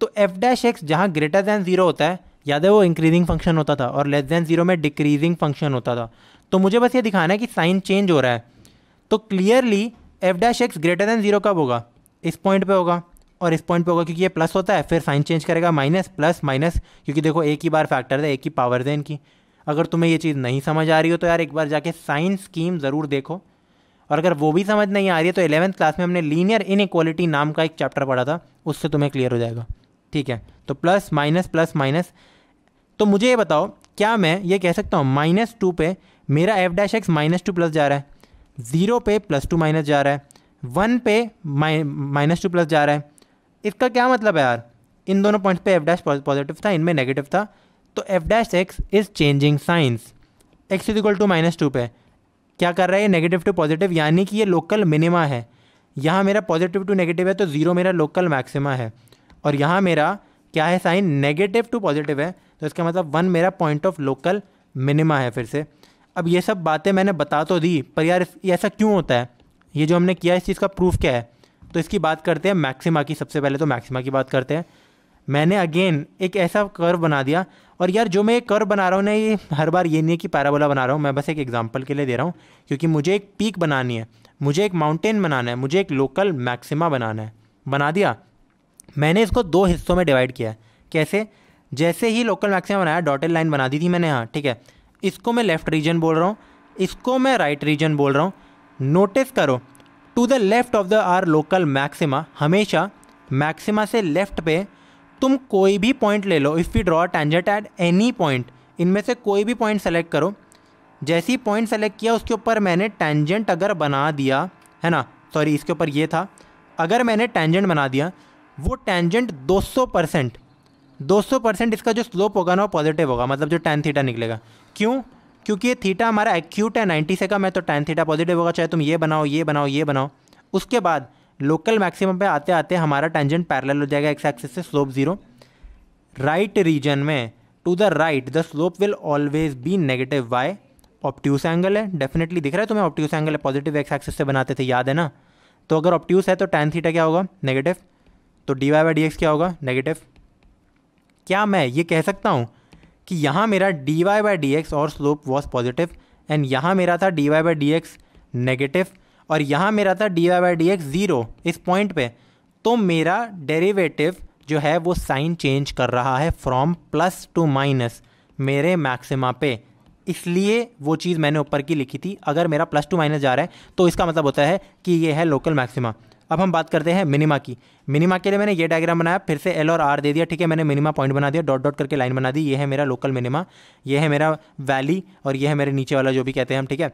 तो f'(x) जहाँ ग्रेटर दैन 0 होता है, याद है वो इंक्रीजिंग फंक्शन होता था, और लेस दैन 0 में डिक्रीजिंग फंक्शन होता था, तो मुझे बस ये दिखाना है कि साइन चेंज हो रहा है, तो क्लियरली f'(x) ग्रेटर दैन 0 कब होगा, इस पॉइंट पे होगा और इस पॉइंट पे होगा, क्योंकि ये प्लस होता है, फिर साइन चेंज करेगा माइनस प्लस माइनस, क्योंकि देखो एक ही बार फैक्टर है, एक ही पावर है इनकी। अगर तुम्हें ये चीज़ नहीं समझ आ रही हो तो यार एक बार जाके साइन स्कीम ज़रूर देखो, और अगर वो भी समझ नहीं आ रही है तो 11th क्लास में हमने लीनियर इनइक्वालिटी नाम का एक चैप्टर पढ़ा था, उससे तुम्हें क्लियर हो जाएगा, ठीक है। तो प्लस माइनस, तो मुझे ये बताओ क्या मैं ये कह सकता हूँ -2 पे मेरा एफ डैश एक्स -2 प्लस जा रहा है, 0 पे +2 माइनस जा रहा है, 1 पे -2 प्लस जा रहा है। इसका क्या मतलब है यार, इन दोनों पॉइंट्स पे एफ डैश पॉजिटिव था, इनमें नेगेटिव था, तो F dash X is changing signs. X is equal to -2 पे क्या कर रहा है, नेगेटिव टू पॉजिटिव, यानी कि ये लोकल मिनिमा है। यहाँ मेरा पॉजिटिव टू नेगेटिव है तो 0 मेरा लोकल मैक्सिमा है, और यहाँ मेरा क्या है साइन, नेगेटिव टू पॉजिटिव है, तो इसका मतलब 1 मेरा पॉइंट ऑफ लोकल मिनिमा है। फिर से अब ये सब बातें मैंने बता तो दी, पर यार ये ऐसा क्यों होता है, ये जो हमने किया इस चीज़ का प्रूफ क्या है, तो इसकी बात करते हैं मैक्सिमा की। सबसे पहले तो मैक्सिमा की बात करते हैं। मैंने अगेन एक ऐसा कर्व बना दिया, और यार जो मैं एक कर्व बना रहा हूँ ना, ये हर बार ये नहीं है कि पैराबोला बना रहा हूँ, मैं बस एक एग्जांपल के लिए दे रहा हूँ, क्योंकि मुझे एक पीक बनानी है, मुझे एक माउंटेन बनाना है, मुझे एक लोकल मैक्सिमा बनाना है। बना दिया मैंने, इसको 2 हिस्सों में डिवाइड किया है। कैसे, जैसे ही लोकल मैक्सिमा बनाया डॉटेड लाइन बना दी थी मैंने यहाँ, ठीक है। इसको मैं लेफ्ट रीजन बोल रहा हूँ, इसको मैं राइट रीजन बोल रहा हूँ। नोटिस करो, to the left of the R local maxima, हमेशा मैक्सिमा से लेफ्ट पे तुम कोई भी पॉइंट ले लो। If you draw tangent at any point, इनमें से कोई भी पॉइंट सेलेक्ट करो। जैसे ही पॉइंट सेलेक्ट किया उसके ऊपर मैंने टेंजेंट अगर बना दिया है ना, सॉरी इसके ऊपर ये था, अगर मैंने टेंजेंट बना दिया, वो टेंजेंट 200% इसका जो स्लोप होगा ना वो पॉजिटिव होगा, मतलब जो tan थीटा निकलेगा। क्यों, क्योंकि ये थीटा हमारा एक्यूट है 90 से कम है, तो tan थीटा पॉजिटिव होगा, चाहे तुम ये बनाओ ये बनाओ ये बनाओ। उसके बाद लोकल मैक्सिमम पे आते आते हमारा टेंजेंट पैरेलल हो जाएगा एक्स एक्सिस से, स्लोप 0। राइट रीजन में to the right the slope will always be negative why, obtuse angle है, डेफिनेटली दिख रहा है तुम्हें, ऑब्ट्यूस एंगल है, पॉजिटिव एक्स एक्सिस से बनाते थे, याद है ना। तो अगर ऑब्ट्यूस है तो tan थीटा क्या होगा, नेगेटिव, तो dy/dx क्या होगा, नेगेटिव। क्या मैं ये कह सकता हूँ कि यहाँ मेरा dy/dx और स्लोप वॉज पॉजिटिव, एंड यहाँ मेरा था dy/dx नेगेटिव, और यहाँ मेरा था dy/dx 0 इस पॉइंट पे, तो मेरा डेरिवेटिव जो है वो साइन चेंज कर रहा है फ्रॉम प्लस टू माइनस मेरे मैक्सिमा पे, इसलिए वो चीज़ मैंने ऊपर की लिखी थी। अगर मेरा प्लस टू माइनस जा रहा है तो इसका मतलब होता है कि ये है लोकल मैक्सिमा। अब हम बात करते हैं मिनिमा की। मिनिमा के लिए मैंने ये डायग्राम बनाया, फिर से एल और आर दे दिया, ठीक है। मैंने मिनिमा पॉइंट बना दिया, डॉट डॉट करके लाइन बना दी, ये है मेरा लोकल मिनिमा, ये है मेरा वैली, और ये है मेरे नीचे वाला जो भी कहते हैं हम, ठीक है।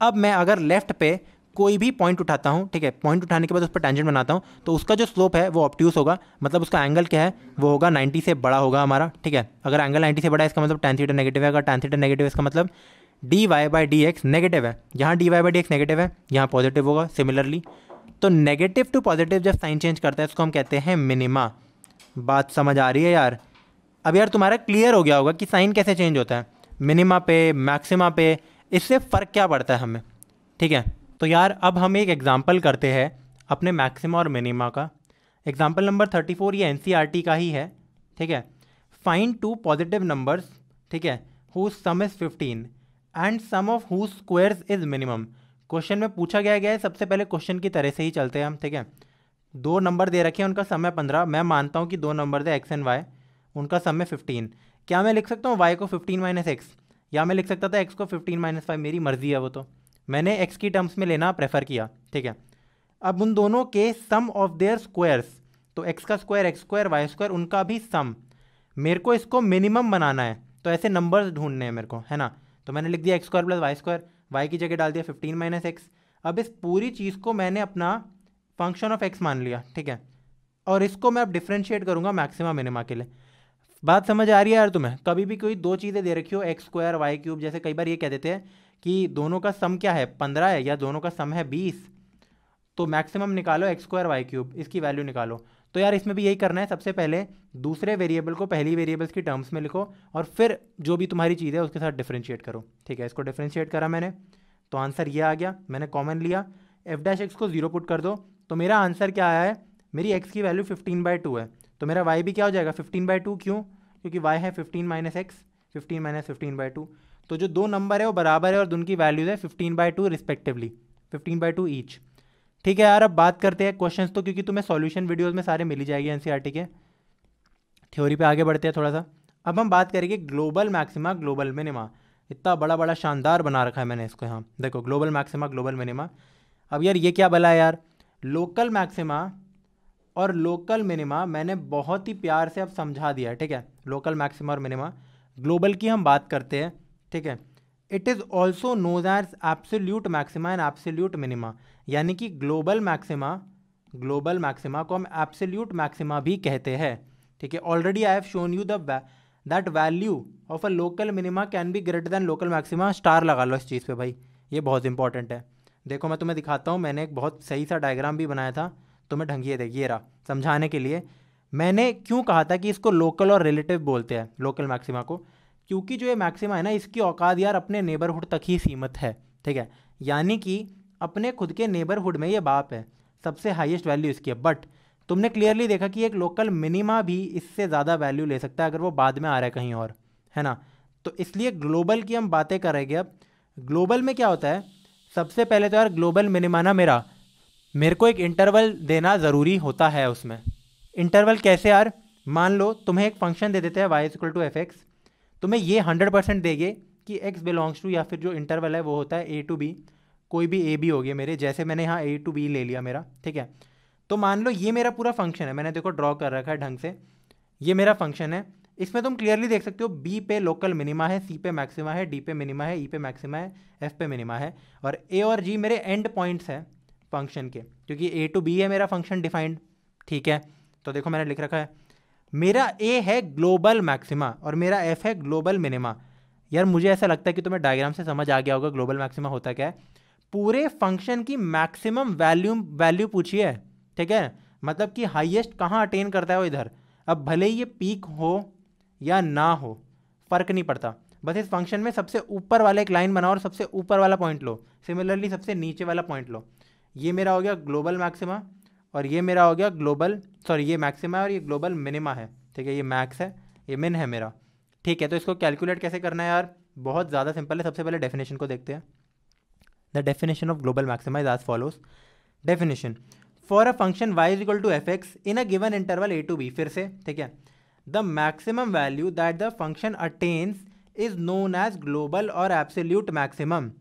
अब मैं अगर लेफ्ट पे कोई भी पॉइंट उठाता हूँ, ठीक है, पॉइंट उठाने के बाद उस पर टेंजेंट बनाता हूँ, तो उसका जो स्लोप है वो ऑब्ट्यूस होगा, मतलब उसका एंगल क्या है वो होगा 90 से बड़ा होगा हमारा, ठीक है। अगर एंगल 90 से बड़ा है इसका मतलब tan थीटा नेगेटिव है, अगर tan थीटा नेगेटिव है इसका मतलब dy/dx नेगेटिव है, यहाँ dy/dx नेगेटिव है, यहाँ पॉजिटिव होगा सिमिलरली। तो नेगेटिव टू पॉजिटिव जब साइन चेंज करता है उसको हम कहते हैं मिनिमा। बात समझ आ रही है यार। अब यार तुम्हारा क्लियर हो गया होगा कि साइन कैसे चेंज होता है मिनिमा पे, मैक्सिमा पे, इससे फ़र्क क्या पड़ता है हमें, ठीक है। तो यार अब हम एक एग्जांपल करते हैं अपने मैक्सिमा और मिनिमा का। एग्जांपल नंबर 34 ये एनसीईआरटी का ही है, ठीक है। फाइंड 2 पॉजिटिव नंबर्स, ठीक है, whose sum is 15 and sum of whose squares is minimum. Question में पूछा गया है, सबसे पहले क्वेश्चन की तरह से ही चलते हैं हम, ठीक है। 2 नंबर दे रखे हैं, उनका सम है 15। मैं मानता हूँ कि 2 नंबर है एक्स एंड वाई, उनका सम है 15। क्या मैं लिख सकता हूँ वाई को 15 - x, या मैं लिख सकता था एक्स को 15 - 5, मेरी मर्जी है वो, तो मैंने एक्स की टर्म्स में लेना प्रेफर किया, ठीक है। अब उन दोनों के सम ऑफ देयर स्क्वायर्स, तो एक्स का square X square, Y square, उनका भी सम, मेरे को इसको मिनिमम बनाना है, तो ऐसे नंबर्स ढूंढने हैं मेरे को, है ना। तो मैंने लिख दिया X square plus Y square, Y की जगह डाल दिया 15 - x। अब इस पूरी चीज़ को मैंने अपना फंक्शन ऑफ एक्स मान लिया, ठीक है, और इसको मैं अब डिफ्रेंशिएट करूँगा मैक्सिमा मिनिमा के लिए। बात समझ आ रही है यार तुम्हें। कभी भी कोई 2 चीज़ें दे रखी हो, एक्स स्क्वायर वाई क्यूब, जैसे कई बार ये कह देते हैं कि दोनों का सम क्या है 15 है, या दोनों का सम है 20, तो मैक्सिमम निकालो एक्स स्क्वायर वाई क्यूब, इसकी वैल्यू निकालो। तो यार इसमें भी यही करना है, सबसे पहले दूसरे वेरिएबल को पहली वेरिएबल्स की टर्म्स में लिखो, और फिर जो भी तुम्हारी चीज़ है उसके साथ डिफ्रेंशिएट करो, ठीक है। इसको डिफ्रेंशिएट करा मैंने, तो आंसर ये आ गया, मैंने कॉमन लिया, f' को 0 पुट कर दो, तो मेरा आंसर क्या आया है, मेरी x की वैल्यू 15/2 है, तो मेरा y भी क्या हो जाएगा 15/2। क्यों, क्योंकि y है 15 - x, 15 - 15/2, तो जो 2 नंबर है वो बराबर है और उनकी वैल्यूज है 15/2 रिस्पेक्टिवली, 15/2 ईच, ठीक है। यार अब बात करते हैं क्वेश्चंस, तो क्योंकि तुम्हें सॉल्यूशन वीडियोस में सारे मिल ही जाएगी एनसीईआरटी के। थ्योरी पे आगे बढ़ते हैं थोड़ा सा। अब हम बात करेंगे ग्लोबल मैक्सिमा ग्लोबल मिनिमा। इतना बड़ा बड़ा शानदार बना रखा है मैंने इसको, यहाँ देखो, ग्लोबल मैक्सिमा ग्लोबल मिनिमा। अब यार ये क्या भला है यार, लोकल मैक्सिमा और लोकल मिनिमा मैंने बहुत ही प्यार से अब समझा दिया है, ठीक है। लोकल मैक्सिमा और मिनिमा, ग्लोबल की हम बात करते हैं, ठीक है। It is also known as absolute maxima and absolute minima, यानी कि ग्लोबल मैक्सिमा को हम एब्सोल्यूट मैक्सिमा भी कहते हैं, ठीक है। Already I have shown you that value of a local minima can be greater than local maxima. Star लगा लो इस चीज़ पे भाई, ये बहुत इंपॉर्टेंट है। देखो मैं तुम्हें दिखाता हूँ, मैंने एक बहुत सही सा डायग्राम भी बनाया था, तुम्हें ढंगिए देखिए रहा समझाने के लिए। मैंने क्यों कहा था कि इसको लोकल और रिलेटिव बोलते हैं लोकल मैक्सिमा को, क्योंकि जो ये मैक्सिमा है ना, इसकी औकात यार अपने नेबरहुड तक ही सीमित है, ठीक है। यानी कि अपने खुद के नेबरहुड में ये बाप है, सबसे हाईएस्ट वैल्यू इसकी है। बट तुमने क्लियरली देखा कि एक लोकल मिनिमा भी इससे ज़्यादा वैल्यू ले सकता है अगर वो बाद में आ रहा है कहीं और, है ना। तो इसलिए ग्लोबल की हम बातें करेंगे। अब ग्लोबल में क्या होता है, सबसे पहले तो यार ग्लोबल मिनिमा ना मेरे को एक इंटरवल देना ज़रूरी होता है। उसमें इंटरवल कैसे यार, मान लो तुम्हें एक फंक्शन दे देते हैं y=f(x), तुम्हें ये 100% देंगे कि x बिलोंग्स टू, या फिर जो इंटरवल है वो होता है a to b, कोई भी a b हो गया मेरे, जैसे मैंने यहाँ a to b ले लिया मेरा, ठीक है। तो मान लो ये मेरा पूरा फंक्शन है, मैंने देखो ड्रॉ कर रखा है ढंग से, ये मेरा फंक्शन है। इसमें तुम क्लियरली देख सकते हो b पे लोकल मिनिमा है, c पे मैक्सिमा है, d पे मिनिमा है, e पे मैक्सिमा है, f पे मिनिमा है, और a और g मेरे एंड पॉइंट्स हैं फंक्शन के, क्योंकि a to b है मेरा फंक्शन डिफाइंड, ठीक है। तो देखो मैंने लिख रखा है, मेरा a है ग्लोबल मैक्सिमा और मेरा f है ग्लोबल मिनिमा। यार मुझे ऐसा लगता है कि तुम्हें डायग्राम से समझ आ गया होगा ग्लोबल मैक्सिमा होता क्या है। पूरे फंक्शन की मैक्सिमम वैल्यू पूछी है, ठीक है, मतलब कि हाईएस्ट कहाँ अटेन करता है वो इधर। अब भले ही ये पीक हो या ना हो फर्क नहीं पड़ता, बस इस फंक्शन में सबसे ऊपर वाला एक लाइन बनाओ और सबसे ऊपर वाला पॉइंट लो, सिमिलरली सबसे नीचे वाला पॉइंट लो। ये मेरा हो गया ग्लोबल मैक्सिमा और ये मेरा हो गया ये मैक्सिमा है और ये ग्लोबल मिनिमा है, ठीक है। ये मैक्स है, ये मिन है मेरा, ठीक है। तो इसको कैलकुलेट कैसे करना है यार, बहुत ज़्यादा सिंपल है। सबसे पहले डेफिनेशन को देखते हैं। The definition of global maxima is as follows. Definition, for a function y=f(x) in a given interval a to b, फिर से, ठीक है, the maximum value that the function attains is known as global और absolute maximum.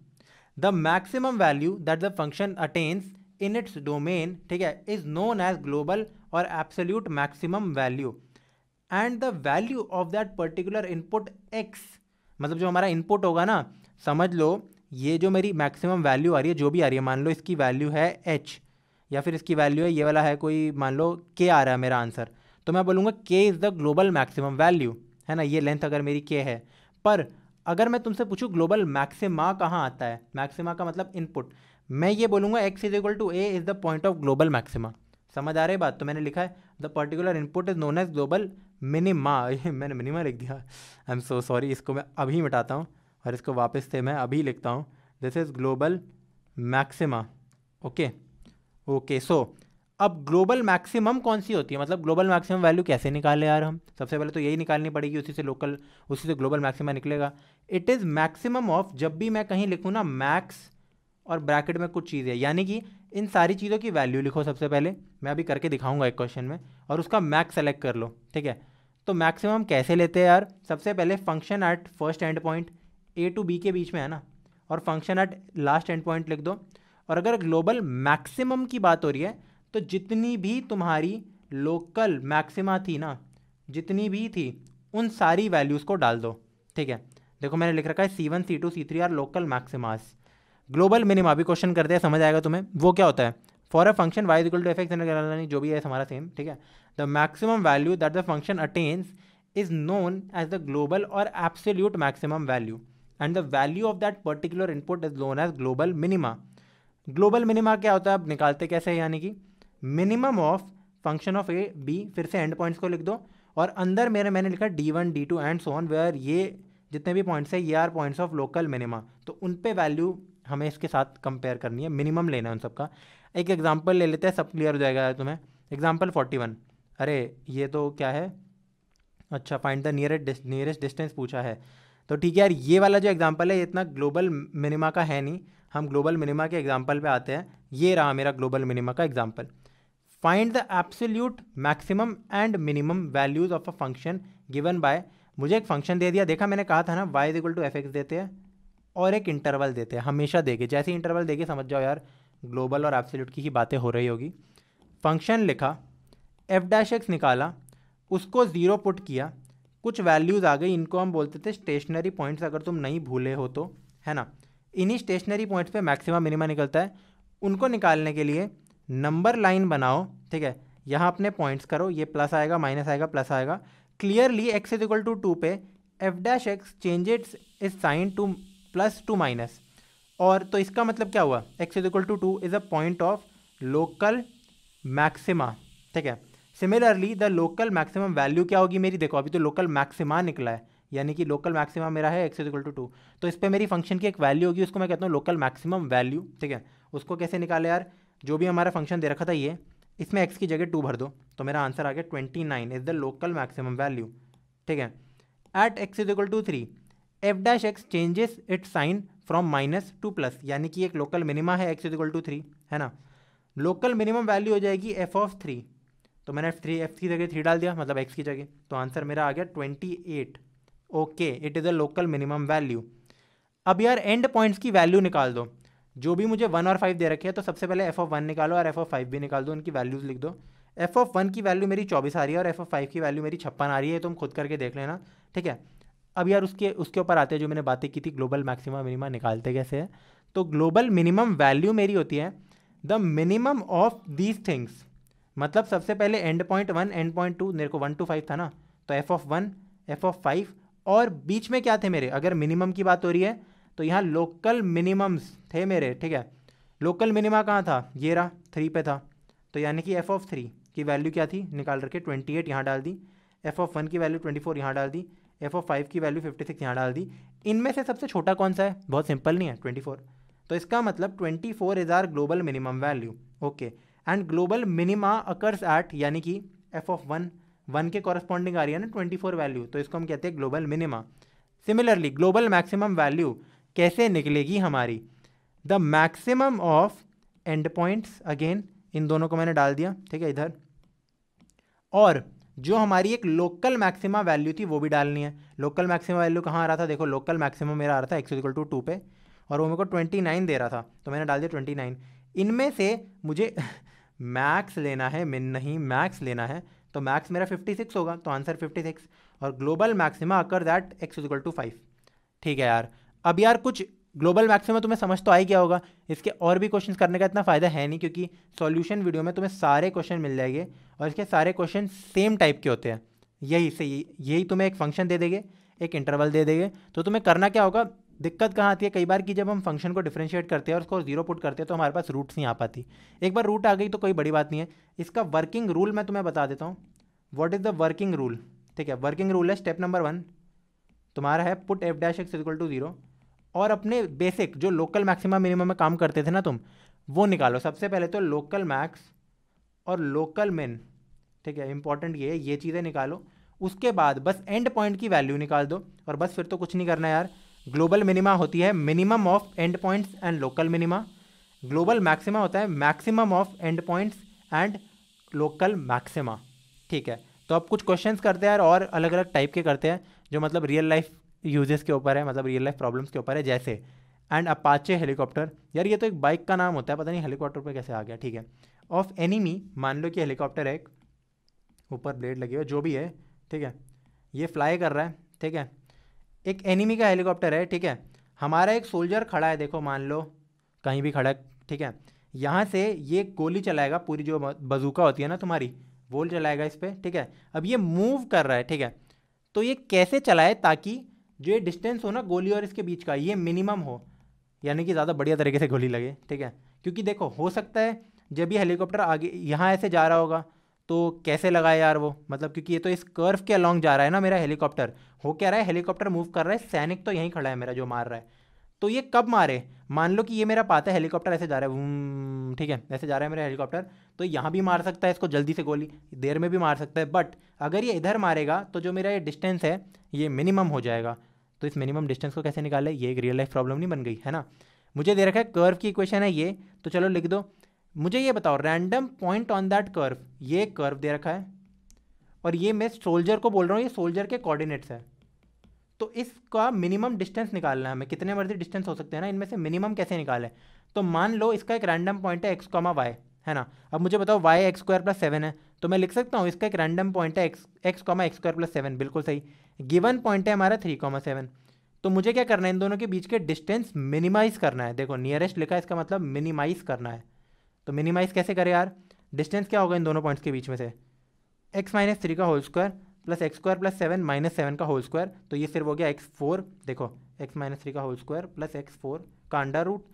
The maximum value that the function attains in its domain, ठीक है, is known as global और absolute maximum value, and the value of that particular input x, मतलब जो हमारा input होगा ना, समझ लो ये जो मेरी मैक्सिमम वैल्यू आ रही है, जो भी आ रही है, मान लो इसकी वैल्यू है h, या फिर इसकी वैल्यू है ये वाला है कोई, मान लो k आ रहा है मेरा आंसर, तो मैं बोलूँगा k is the global maximum value, है ना। ये लेंथ अगर मेरी k है, पर अगर मैं तुमसे पूछूं ग्लोबल मैक्सिमा कहाँ आता है, मैक्सिमा का मतलब इनपुट, मैं ये बोलूँगा x=a is the point of global maxima. समझ आ रही बात। तो मैंने लिखा है the particular input is known as global minima, मैंने मिनिमा लिख दिया, आई एम सो सॉरी। इसको मैं अभी मिटाता हूँ और इसको वापस से मैं अभी लिखता हूँ, this is global maxima, okay. So अब ग्लोबल मैक्सिमम कौन सी होती है, मतलब ग्लोबल मैक्सिमम वैल्यू कैसे निकाले यार हम, सबसे पहले तो यही निकालनी पड़ेगी, उसी से ग्लोबल मैक्सिमा निकलेगा। इट इज़ मैक्सिमम ऑफ, जब भी मैं कहीं लिखूँ ना मैक्स और ब्रैकेट में कुछ चीज़ है, यानी कि इन सारी चीज़ों की वैल्यू लिखो सबसे पहले, मैं अभी करके दिखाऊंगा एक क्वेश्चन में, और उसका मैक्स सेलेक्ट कर लो, ठीक है। तो मैक्सिमम कैसे लेते हैं यार, सबसे पहले function at first and point a to b के बीच में है ना, और function at last and point लिख दो। और अगर ग्लोबल मैक्सिमम की बात हो रही है तो जितनी भी तुम्हारी लोकल मैक्सिमा थी ना, जितनी भी थी उन सारी वैल्यूज़ को डाल दो, ठीक है। देखो मैंने लिख रखा है C1 C2 C3 are local maximas. Global minima भी क्वेश्चन करते हैं, समझ आएगा तुम्हें। वो क्या होता है, फॉर अ फंक्शन y=f(x), जो भी है हमारा सेम, ठीक है, the maximum value that the function attains is known as the global और absolute maximum value, and the value of that particular input is known as global minima. Global minima क्या होता है, अब निकालते कैसे है, यानी कि minimum of function of a b, फिर से एंड पॉइंट्स को लिख दो, और अंदर मैंने लिखा d1 d2 and so on, where ये जितने भी पॉइंट्स है ये are points of local minima, तो उन पे वैल्यू हमें इसके साथ कंपेयर करनी है, मिनिमम लेना है उन सबका। एक एग्जांपल ले लेते हैं, सब क्लियर हो जाएगा तुम्हें। एग्जांपल 41, अरे ये तो क्या है, अच्छा, फाइंड द नियरेस्ट डिस्टेंस पूछा है, तो ठीक है यार, ये वाला जो एग्जांपल है ये इतना ग्लोबल मिनिमा का है नहीं, हम ग्लोबल मिनिमा के एग्जांपल पे आते हैं। ये रहा मेरा ग्लोबल मिनिमा का example. Find the absolute maximum and minimum values of a function given by, मुझे एक फंक्शन दे दिया, देखा मैंने कहा था ना y=f(x) देते हैं और एक इंटरवल देते हैं, हमेशा देंगे, जैसे ही इंटरवल देंगे समझ जाओ यार ग्लोबल और एब्सोल्यूट की ही बातें हो रही होगी। फंक्शन लिखा, f' निकाला, उसको 0 पुट किया, कुछ वैल्यूज़ आ गई, इनको हम बोलते थे स्टेशनरी पॉइंट्स, अगर तुम नहीं भूले हो तो है ना। इन्हीं स्टेशनरी पॉइंट्स पे मैक्सिमा मिनिमा निकलता है। उनको निकालने के लिए नंबर लाइन बनाओ, ठीक है, यहाँ अपने पॉइंट्स करो, ये प्लस आएगा माइनस आएगा प्लस आएगा। Clearly x is equal to 2 पे F dash X changes is sign to plus to minus, और तो इसका मतलब क्या हुआ, x is equal to 2 is a point of local maxima, ठीक है। Similarly the local maximum value क्या होगी मेरी, देखो अभी तो लोकल मैक्सिमा निकला है, यानी कि लोकल मैक्सिमा मेरा है x इज इक्वल टू 2, तो इस पर मेरी फंक्शन की एक वैल्यू होगी, उसको मैं कहता हूँ लोकल मैक्सिमम वैल्यू, ठीक है। उसको कैसे निकाले यार, जो भी हमारा फंक्शन दे रखा था ये, इसमें x की जगह 2 भर दो, तो मेरा आंसर आ गया 29 is the local maximum value, ठीक है। At x is equal to 3 F dash X changes it sign from minus to plus, यानी कि एक लोकल मिनिमा है x इज इक्वल टू 3, है ना। लोकल मिनिमम वैल्यू हो जाएगी एफ ऑफ 3, तो मैंने एफ की जगह 3 डाल दिया, मतलब x की जगह, तो आंसर मेरा आ गया 28। Okay, it is a local minimum value. अब यार एंड पॉइंट्स की वैल्यू निकाल दो, जो भी मुझे 1 और 5 दे रखे हैं, तो सबसे पहले एफ ऑफ 1 निकालो और एफ ऑफ 5 भी निकाल दो, उनकी वैल्यूज़ लिख दो। एफ ऑफ 1 की वैल्यू मेरी 24 आ रही है और एफ ऑफ 5 की वैल्यू मेरी 56 आ रही है, तुम खुद करके देख लेना, ठीक है। अब यार उसके ऊपर आते हैं, जो मैंने बातें की थी ग्लोबल मैक्सिमा मिनिमा निकालते कैसे है। तो ग्लोबल मिनिमम वैल्यू मेरी होती है the minimum of these things, मतलब सबसे पहले एंड पॉइंट 1 एंड पॉइंट 2, मेरे को 1 to 5 था ना, तो एफ ऑफ 1 एफ ऑफ 5, और बीच में क्या थे मेरे, अगर मिनिमम की बात हो रही है तो यहाँ लोकल मिनिमम्स थे मेरे, ठीक है। लोकल मिनिमा कहाँ था, ये रहा 3 पे था, तो यानी कि एफ ऑफ 3 की वैल्यू क्या थी, निकाल रखे 28 यहाँ डाल दी, एफ ऑफ 1 की वैल्यू 24 यहाँ डाल दी, एफ ऑफ 5 की वैल्यू 56 यहाँ डाल दी। इनमें से सबसे छोटा कौन सा है, बहुत सिंपल नहीं है, 24, तो इसका मतलब 24 is are global minimum value, okay. And global minima occurs at, यानी कि एफ ऑफ 1 के कॉरस्पॉन्डिंग आ रही है ना 24 वैल्यू, तो इसको हम कहते हैं global minima. Similarly global maximum value कैसे निकलेगी हमारी, the maximum of and points, again in दोनों को मैंने डाल दिया, ठीक है इधर, और जो हमारी एक लोकल मैक्सिमा वैल्यू थी वो भी डालनी है। लोकल मैक्सिमा वैल्यू कहाँ आ रहा था, देखो लोकल मैक्सिमम मेरा आ रहा था x इक्वल टू 2 पे, और वो मेरे को 29 दे रहा था, तो मैंने डाल दिया 29। इनमें से मुझे मैक्स लेना है, मिन नहीं, मैक्स लेना है, तो मैक्स मेरा 56 होगा, तो आंसर 56, और global maxima occur that x equal to 5, ठीक है यार। अब यार कुछ ग्लोबल मैक्सिमा तुम्हें समझ तो आ ही गया होगा, इसके और भी क्वेश्चंस करने का इतना फ़ायदा है नहीं, क्योंकि सॉल्यूशन वीडियो में तुम्हें सारे क्वेश्चन मिल जाएंगे, और इसके सारे क्वेश्चन सेम टाइप के होते हैं। यही तुम्हें एक फंक्शन दे देंगे, एक इंटरवल दे देंगे, तो तुम्हें करना क्या होगा, दिक्कत कहाँ आती है कई बार कि जब हम फंक्शन को डिफरेंशिएट करते हैं और उसको 0 पुट करते हैं तो हमारे पास रूट्स नहीं आ पाती। एक बार रूट आ गई तो कोई बड़ी बात नहीं है। इसका वर्किंग रूल मैं तुम्हें बता देता हूँ, what is the working rule, ठीक है। वर्किंग रूल है, स्टेप नंबर 1 तुम्हारा है put F dash X equal to 0, और अपने बेसिक जो लोकल मैक्सिमा मिनिमम में काम करते थे ना तुम, वो निकालो। सबसे पहले तो लोकल मैक्स और लोकल मिन, ठीक है, इंपॉर्टेंट ये चीज़ें निकालो। उसके बाद बस एंड पॉइंट की वैल्यू निकाल दो, और बस फिर तो कुछ नहीं करना यार। ग्लोबल मिनिमा होती है minimum of and points and local minima, global maxima होता है maximum of and points and local maxima, ठीक है। तो अब कुछ क्वेश्चंस करते हैं यार, और अलग अलग टाइप के करते हैं, जो मतलब रियल लाइफ यूजेस के ऊपर है, मतलब रियल लाइफ प्रॉब्लम्स के ऊपर है, जैसे एंड अपाचे हेलीकॉप्टर। यार ये तो एक बाइक का नाम होता है, पता नहीं हेलीकॉप्टर पे कैसे आ गया, ठीक है। ऑफ एनिमी, मान लो कि हेलीकॉप्टर है, एक ऊपर ब्लेड लगी हुई, जो भी है, ठीक है, ये फ्लाई कर रहा है, ठीक है, एक एनिमी का हेलीकॉप्टर है, ठीक है। हमारा एक सोल्जर खड़ा है, देखो मान लो कहीं भी खड़ा है, ठीक है। यहाँ से ये गोली चलाएगा, पूरी जो बजूका होती है ना तुम्हारी, वो चलाएगा इस पर, ठीक है। अब ये मूव कर रहा है, ठीक है, तो ये कैसे चलाए ताकि जो ये डिस्टेंस हो ना गोली और इसके बीच का, ये मिनिमम हो, यानी कि ज़्यादा बढ़िया तरीके से गोली लगे, ठीक है। क्योंकि देखो हो सकता है जब ये हेलीकॉप्टर आगे यहाँ ऐसे जा रहा होगा तो कैसे लगाए यार वो, मतलब क्योंकि ये तो इस कर्व के अलॉन्ग जा रहा है ना मेरा हेलीकॉप्टर, हो क्या रहा है, हेलीकॉप्टर मूव कर रहा है, सैनिक तो यहीं खड़ा है मेरा जो मार रहा है, तो ये कब मारे, मान लो कि ये मेरा पाता है, हेलीकॉप्टर ऐसे जा रहा है, ठीक है, ऐसे जा रहा है मेरा हेलीकॉप्टर, तो यहाँ भी मार सकता है इसको जल्दी से गोली, देर में भी मार सकता है, बट अगर ये इधर मारेगा तो जो मेरा ये डिस्टेंस है ये मिनिमम हो जाएगा। तो इस मिनिमम डिस्टेंस को कैसे निकाले, ये एक रियल लाइफ प्रॉब्लम नहीं बन गई है ना। मुझे दे रखा है कर्व की इक्वेशन है ये, तो चलो लिख दो। मुझे ये बताओ random point on that curve, ये कर्व दे रखा है, और ये मैं सोल्जर को बोल रहा हूँ, ये सोल्जर के कोऑर्डिनेट्स है, तो इसका मिनिमम डिस्टेंस निकालना है हमें। कितने मर्जी डिस्टेंस हो सकते हैं ना, इनमें से मिनिमम कैसे निकालें। तो मान लो इसका एक रैंडम पॉइंट है एक्स कॉमा वाई, है ना। अब मुझे बताओ वाई एक्स स्क्वायर प्लस 7 है, तो मैं लिख सकता हूँ इसका एक रैंडम पॉइंट है x comma x square plus 7, बिल्कुल सही। गिवन पॉइंट है हमारा 3,7, तो मुझे क्या करना है, इन दोनों के बीच के डिस्टेंस मिनिमाइज करना है। देखो नियरेस्ट लिखा है, इसका मतलब मिनिमाइज करना है। तो मिनिमाइज कैसे करें यार, डिस्टेंस क्या होगा इन दोनों पॉइंट्स के बीच में से, एक्स माइनस थ्री का whole square plus X square plus seven minus seven का होल स्क्वायर, तो ये सिर्फ हो गया एक्स फोर। देखो एक्स माइनस थ्री का whole square plus X four का अंडर रूट।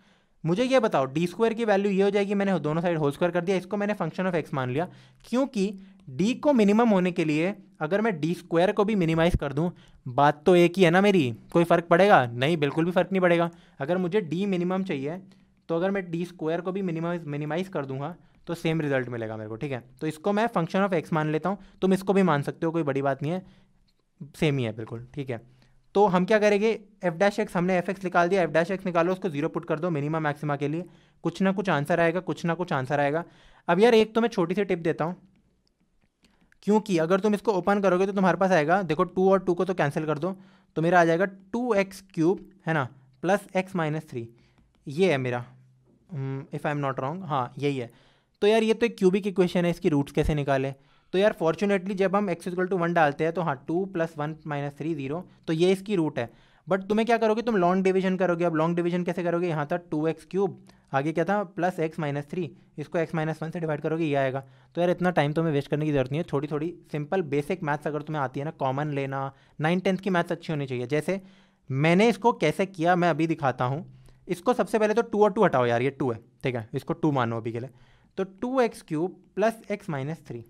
मुझे ये बताओ डी स्क्वायर की वैल्यू ये हो जाएगी, मैंने दोनों साइड होल स्क्वायर कर दिया, इसको मैंने फंक्शन ऑफ एक्स मान लिया, क्योंकि डी को मिनिमम होने के लिए अगर मैं डी स्क्वायर को भी मिनिमाइज कर दूं, बात तो एक ही है ना मेरी, कोई फ़र्क पड़ेगा नहीं, बिल्कुल भी फ़र्क नहीं पड़ेगा। अगर मुझे डी मिनिमम चाहिए तो अगर मैं डी स्क्वायर को भी मिनिमाइज कर दूंगा तो सेम रिजल्ट मिलेगा मेरे को, ठीक है। तो इसको मैं फंक्शन ऑफ एक्स मान लेता हूँ, तुम इसको भी मान सकते हो, कोई बड़ी बात नहीं है, सेम ही है बिल्कुल, ठीक है। तो हम क्या करेंगे, एफ डैश एक्स, हमने एफ एक्स निकाल दिया, एफ डैश एक्स निकालो, उसको जीरो पुट कर दो मिनिमम मैक्सिमा के लिए, कुछ ना कुछ आंसर आएगा, कुछ ना कुछ आंसर आएगा। अब यार एक तो मैं छोटी सी टिप देता हूँ, क्योंकि अगर तुम इसको ओपन करोगे तो तुम्हारे पास आएगा, देखो टू और टू को तो कैंसिल कर दो, तो मेरा आ जाएगा टू एक्स क्यूब, है ना, प्लस एक्स माइनस थ्री, ये है मेरा, if I am not wrong, हाँ यही है। तो यार ये तो एक क्यूबिक इक्वेशन है, इसकी रूट्स कैसे निकाले, तो यार फॉर्चुनेटली जब हम एक्स इक्वल टू वन डालते हैं तो हाँ two plus one minus three zero, तो ये इसकी रूट है। बट तुम्हें क्या करोगे, तुम लॉन्ग डिवीजन करोगे। अब लॉन्ग डिवीजन कैसे करोगे, यहाँ था टू एक्स क्यूब, आगे क्या था प्लस एक्स माइनस थ्री, इसको एक्स माइनस वन से डिवाइड करोगे, ये आएगा। तो यार इतना टाइम तुम्हें वेस्ट करने की जरूरत नहीं है, थोड़ी थोड़ी सिंपल बेसिक मैथ्स अगर तुम्हें आती है ना, कॉमन लेना, 9th 10th की मैथ्स अच्छी होनी चाहिए। जैसे मैंने इसको कैसे किया मैं अभी दिखाता हूँ। इसको सबसे पहले तो टू और टू हटाओ यार, ये टू है, ठीक है, इसको टू मानो अभी के लिए। तो two X cube plus X minus three,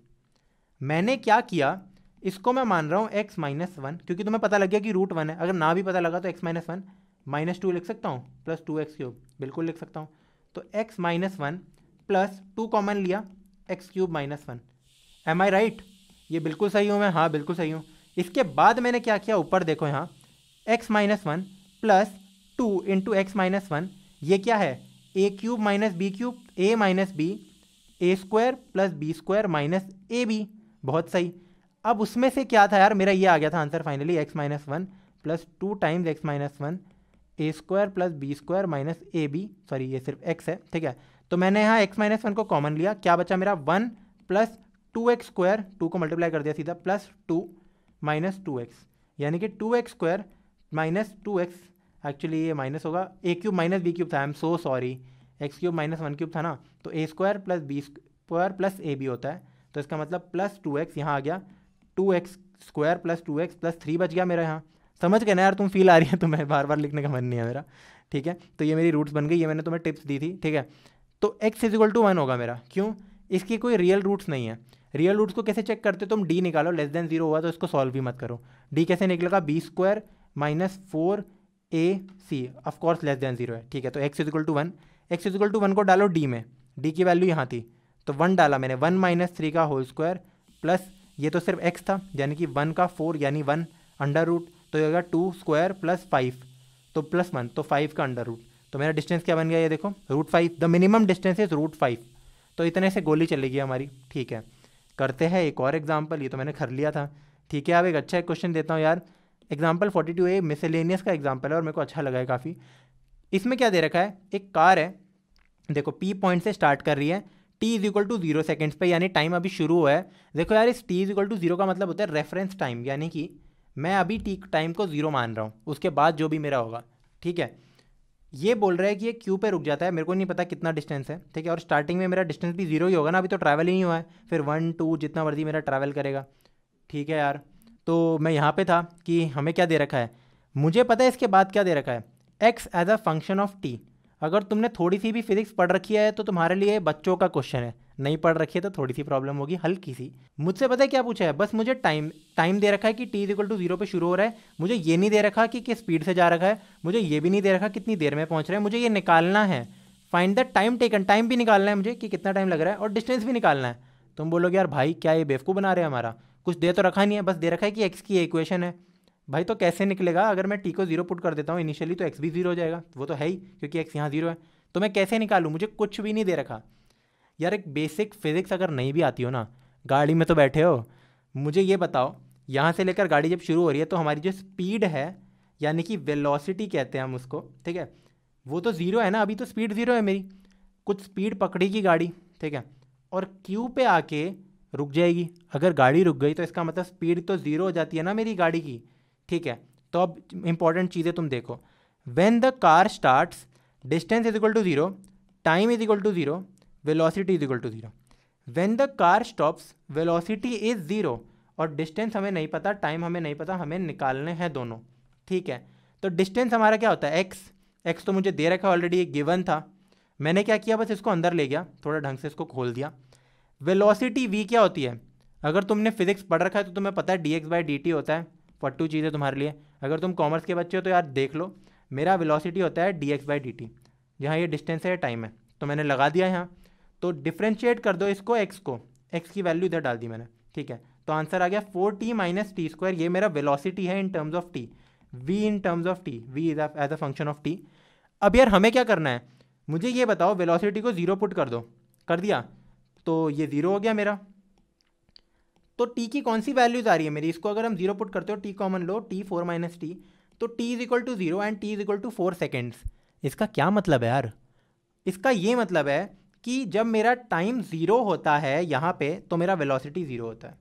मैंने क्या किया, इसको मैं मान रहा हूँ एक्स माइनस वन, क्योंकि तुम्हें पता लग गया कि रूट वन है, अगर ना भी पता लगा तो x minus one minus two लिख सकता हूँ, प्लस टू एक्स क्यूब, बिल्कुल लिख सकता हूँ। तो x minus one plus two common लिया, x cube minus one, am I right, ये बिल्कुल सही हूँ मैं, हाँ बिल्कुल सही हूँ। इसके बाद मैंने क्या किया, ऊपर देखो यहाँ x minus one plus two into x minus one, ये क्या है, a cube minus b cube, a minus b, a square plus B square minus A b, बहुत सही। अब उसमें से क्या था यार, मेरा ये आ गया था answer finally, X minus one plus two times X minus one, A square plus B square minus A B, sorry ये सिर्फ एक्स है, ठीक है। तो मैंने यहाँ एक्स माइनस वन को कॉमन लिया, क्या बचा मेरा, one plus two X square, two को मल्टीप्लाई कर दिया सीधा, plus to minus two X, यानी कि two X square minus two X, actually ये माइनस होगा, ए क्यूब माइनस बी क्यूब था, I am so sorry, x cube minus one cube था ना, तो a square plus B square plus a b होता है, तो इसका मतलब प्लस टू एक्स, यहाँ आ गया two X square plus two X plus three बच गया मेरा यहाँ। समझ गए ना यार, तुम फील आ रही है, तुम्हें बार बार लिखने का मन नहीं है मेरा, ठीक है। तो ये मेरी रूट्स बन गई, ये मैंने तुम्हें टिप्स दी थी, ठीक है। तो X is equal to one होगा मेरा, क्यों, इसकी कोई रियल रूट्स नहीं है। रियल रूट्स को कैसे चेक करते हो, तुम डी निकालो, लेस देन जीरो हुआ तो इसको सॉल्व भी मत करो। डी कैसे निकलेगा, B square minus four A C, of course less than zero है, ठीक है। तो X is equal to one, X is equal to one को डालो डी में, डी की वैल्यू यहाँ थी तो वन डाला मैंने, वन माइनस थ्री का होल स्क्वायर प्लस ये तो सिर्फ एक्स था, यानी कि वन का फोर यानी वन अंडर रूट, तो ये होगा टू स्क्वायर प्लस फाइव, तो प्लस वन, तो फाइव का अंडर रूट, तो मेरा डिस्टेंस क्या बन गया, ये देखो root five, the minimum distance is root five. तो इतने से गोली चलेगी हमारी, ठीक है। करते हैं एक और एग्जाम्पल, ये तो मैंने कर लिया था, ठीक है। अब एक अच्छा क्वेश्चन देता हूँ यार, एग्जाम्पल 42A मिसलेनियस का एग्जाम्पल है और मेरे को अच्छा लगा है काफ़ी। इसमें क्या दे रखा है, एक कार है, देखो पी पॉइंट से स्टार्ट कर रही है, T is equal to zero seconds पे, यानी टाइम अभी शुरू हुआ है। देखो यार इस t is equal to zero का मतलब होता है रेफरेंस टाइम, यानी कि मैं अभी टी टाइम को जीरो मान रहा हूँ, उसके बाद जो भी मेरा होगा, ठीक है। ये बोल रहा है कि ये क्यू पे रुक जाता है, मेरे को नहीं पता कितना डिस्टेंस है, ठीक है। और स्टार्टिंग में मेरा डिस्टेंस भी जीरो ही होगा ना, अभी तो ट्रैवल ही नहीं हुआ है, फिर वन टू जितना मर्जी मेरा ट्रैवल करेगा, ठीक है यार। तो मैं यहाँ पे था कि हमें क्या दे रखा है, मुझे पता है इसके बाद क्या दे रखा है, x as a function of t. अगर तुमने थोड़ी सी भी फिजिक्स पढ़ रखी है तो तुम्हारे लिए बच्चों का क्वेश्चन है, नहीं पढ़ रखी है तो थोड़ी सी प्रॉब्लम होगी, हल्की सी। मुझसे पता है क्या पूछा है, बस मुझे टाइम दे रखा है कि t is equal to zero पे शुरू हो रहा है, मुझे ये नहीं दे रखा कि किस स्पीड से जा रखा है, मुझे ये भी नहीं दे रखा कितनी देर में पहुंच रहा है, मुझे ये निकालना है, find the time taken, time भी निकालना है मुझे कि कितना टाइम लग रहा है, और डिस्टेंस भी निकालना है। तुम बोलोगे यार भाई क्या ये बेवकूफ़ बना रहे हैं, हमारा कुछ दे तो रखा नहीं है, बस दे रखा है कि एक्स की इक्वेशन है। भाई तो कैसे निकलेगा, अगर मैं टी को जीरो पुट कर देता हूँ इनिशियली तो एक्स भी जीरो हो जाएगा, वो तो है ही क्योंकि एक्स यहाँ जीरो है, तो मैं कैसे निकालूँ, मुझे कुछ भी नहीं दे रखा। यार एक बेसिक फिजिक्स अगर नहीं भी आती हो ना, गाड़ी में तो बैठे हो, मुझे ये बताओ यहाँ से लेकर गाड़ी जब शुरू हो रही है तो हमारी जो स्पीड है, यानी कि वेलोसिटी कहते हैं हम उसको, ठीक है, वो तो ज़ीरो है ना, अभी तो स्पीड ज़ीरो है मेरी, कुछ स्पीड पकड़ेगी गाड़ी, ठीक है, और क्यू पे आके रुक जाएगी। अगर गाड़ी रुक गई तो इसका मतलब स्पीड तो ज़ीरो हो जाती है ना मेरी गाड़ी की, ठीक है। तो अब इंपॉर्टेंट चीज़ें तुम देखो, when the car starts distance is equal to 0, time is equal to 0, velocity is equal to 0। When the car stops velocity is 0 और डिस्टेंस हमें नहीं पता, टाइम हमें नहीं पता, हमें निकालने हैं दोनों, ठीक है। तो डिस्टेंस हमारा क्या होता है, एक्स तो मुझे दे रखा है ऑलरेडी, एक गिवन था, मैंने क्या किया बस इसको अंदर ले गया, थोड़ा ढंग से इसको खोल दिया। वेलोसिटी वी क्या होती है, अगर तुमने फिजिक्स पढ़ रखा है तो तुम्हें पता है dx/dt होता है, फट्टू चीज़ है तुम्हारे लिए। अगर तुम कॉमर्स के बच्चे हो तो यार देख लो, मेरा वेलोसिटी होता है dx/dt, जहाँ ये डिस्टेंस है टाइम है, तो मैंने लगा दिया यहाँ। तो डिफ्रेंशिएट कर दो इसको, एक्स की वैल्यू इधर डाल दी मैंने, ठीक है। तो आंसर आ गया 4t - t², ये मेरा वेलोसिटी है in terms of t, v in terms of t, v is as a function of t. अब यार हमें क्या करना है, मुझे ये बताओ, वेलोसिटी को 0 पुट कर दो, कर दिया तो ये 0 हो गया मेरा। तो t की कौन सी वैल्यूज आ रही है मेरी, इसको अगर हम 0 पुट करते हो, t कॉमन लो, t 4 - t, तो t is equal to 0 and t is equal to 4 seconds. इसका क्या मतलब है यार, इसका ये मतलब है कि जब मेरा टाइम 0 होता है यहाँ पे तो मेरा वेलोसिटी 0 होता है,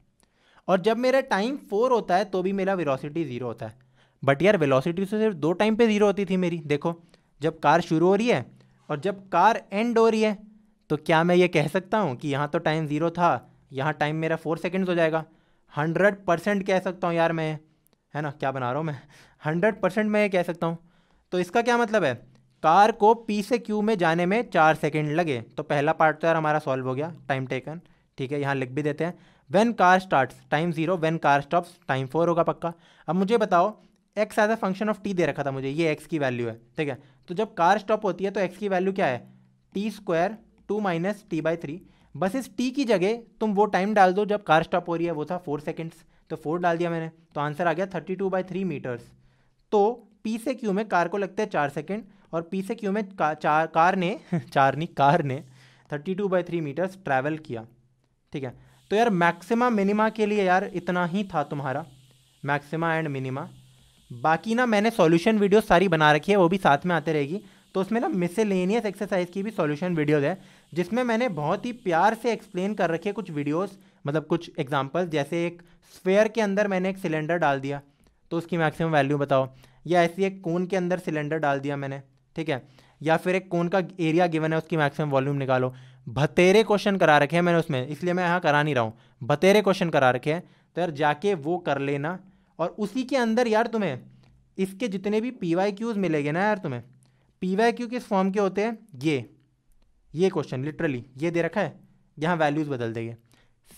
और जब मेरा टाइम 4 होता है तो भी मेरा वेलोसिटी 0 होता है। बट यार वेलोसिटी तो सिर्फ 2 टाइम पे 0 होती थी मेरी, देखो जब कार शुरू हो रही है और जब कार एंड हो रही है। तो क्या मैं ये कह सकता हूँ कि यहाँ तो टाइम 0 था, यहाँ टाइम मेरा 4 सेकेंड्स हो जाएगा? 100% कह सकता हूँ यार मैं, है ना, क्या बना रहा हूँ मैं, 100% मैं ये कह सकता हूँ। तो इसका क्या मतलब है, कार को P से Q में जाने में 4 सेकेंड लगे, तो पहला पार्ट तो यार हमारा सॉल्व हो गया, टाइम टेकन, ठीक है। यहाँ लिख भी देते हैं, when car starts time 0, when car stops time 4 होगा पक्का। अब मुझे बताओ, x as a function of t दे रखा था मुझे, ये एक्स की वैल्यू है, ठीक है। तो जब कार स्टॉप होती है तो एक्स की वैल्यू क्या है, t² 2 - t/3। बस इस t की जगह तुम वो टाइम डाल दो जब कार स्टॉप हो रही है, वो था 4 सेकेंड्स, तो 4 डाल दिया मैंने, तो आंसर आ गया 32/3 मीटर्स। तो P से Q में कार को लगते हैं 4 सेकेंड, और P से Q में कार ने कार ने 32/3 मीटर्स ट्रैवल किया, ठीक है। तो यार मैक्सिमा मिनिमा के लिए यार इतना ही था तुम्हारा, मैक्सिमा एंड मिनिमा। बाकी ना मैंने सॉल्यूशन वीडियो सारी बना रखी है, वो भी साथ में आते रहेगी। तो उसमें ना मिसलेनियस एक्सरसाइज की भी सॉल्यूशन वीडियोज़ है, जिसमें मैंने बहुत ही प्यार से एक्सप्लेन कर रखे कुछ वीडियोस, मतलब कुछ एग्जांपल्स, जैसे एक स्फेयर के अंदर मैंने एक सिलेंडर डाल दिया तो उसकी मैक्सिमम वैल्यू बताओ, या ऐसी एक कोन के अंदर सिलेंडर डाल दिया मैंने, ठीक है, या फिर एक कोन का एरिया गिवन है उसकी मैक्सिमम वॉल्यूम निकालो। भतेरे क्वेश्चन करा रखे हैं मैंने उसमें, इसलिए मैं यहाँ करा नहीं रहा हूँ, भतेरे क्वेश्चन करा रखे हैं, तो यार जाके वो कर लेना। और उसी के अंदर यार तुम्हें इसके जितने भी PYQs मिलेंगे ना यार, तुम्हें PYQ किस फॉर्म के होते हैं, ये क्वेश्चन लिटरली ये दे रखा है, यहाँ वैल्यूज़ बदल देंगे,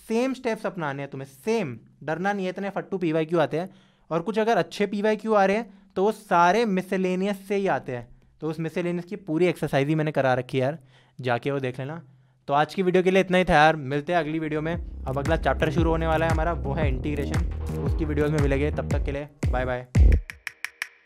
सेम स्टेप्स अपनाने हैं तुम्हें, सेम, डरना नहीं है, इतने फट्टू PYQ आते हैं। और कुछ अगर अच्छे PYQ आ रहे हैं तो वो सारे मिसलेनियस से ही आते हैं, तो उस मिसलेनियस की पूरी एक्सरसाइज ही मैंने करा रखी है यार, जाके वो देख लेना। तो आज की वीडियो के लिए इतना ही था यार, मिलते हैं अगली वीडियो में। अब अगला चैप्टर शुरू होने वाला है हमारा, वो है इंटीग्रेशन, उसकी वीडियोज़ में मिलेंगे, तब तक के लिए बाय बाय।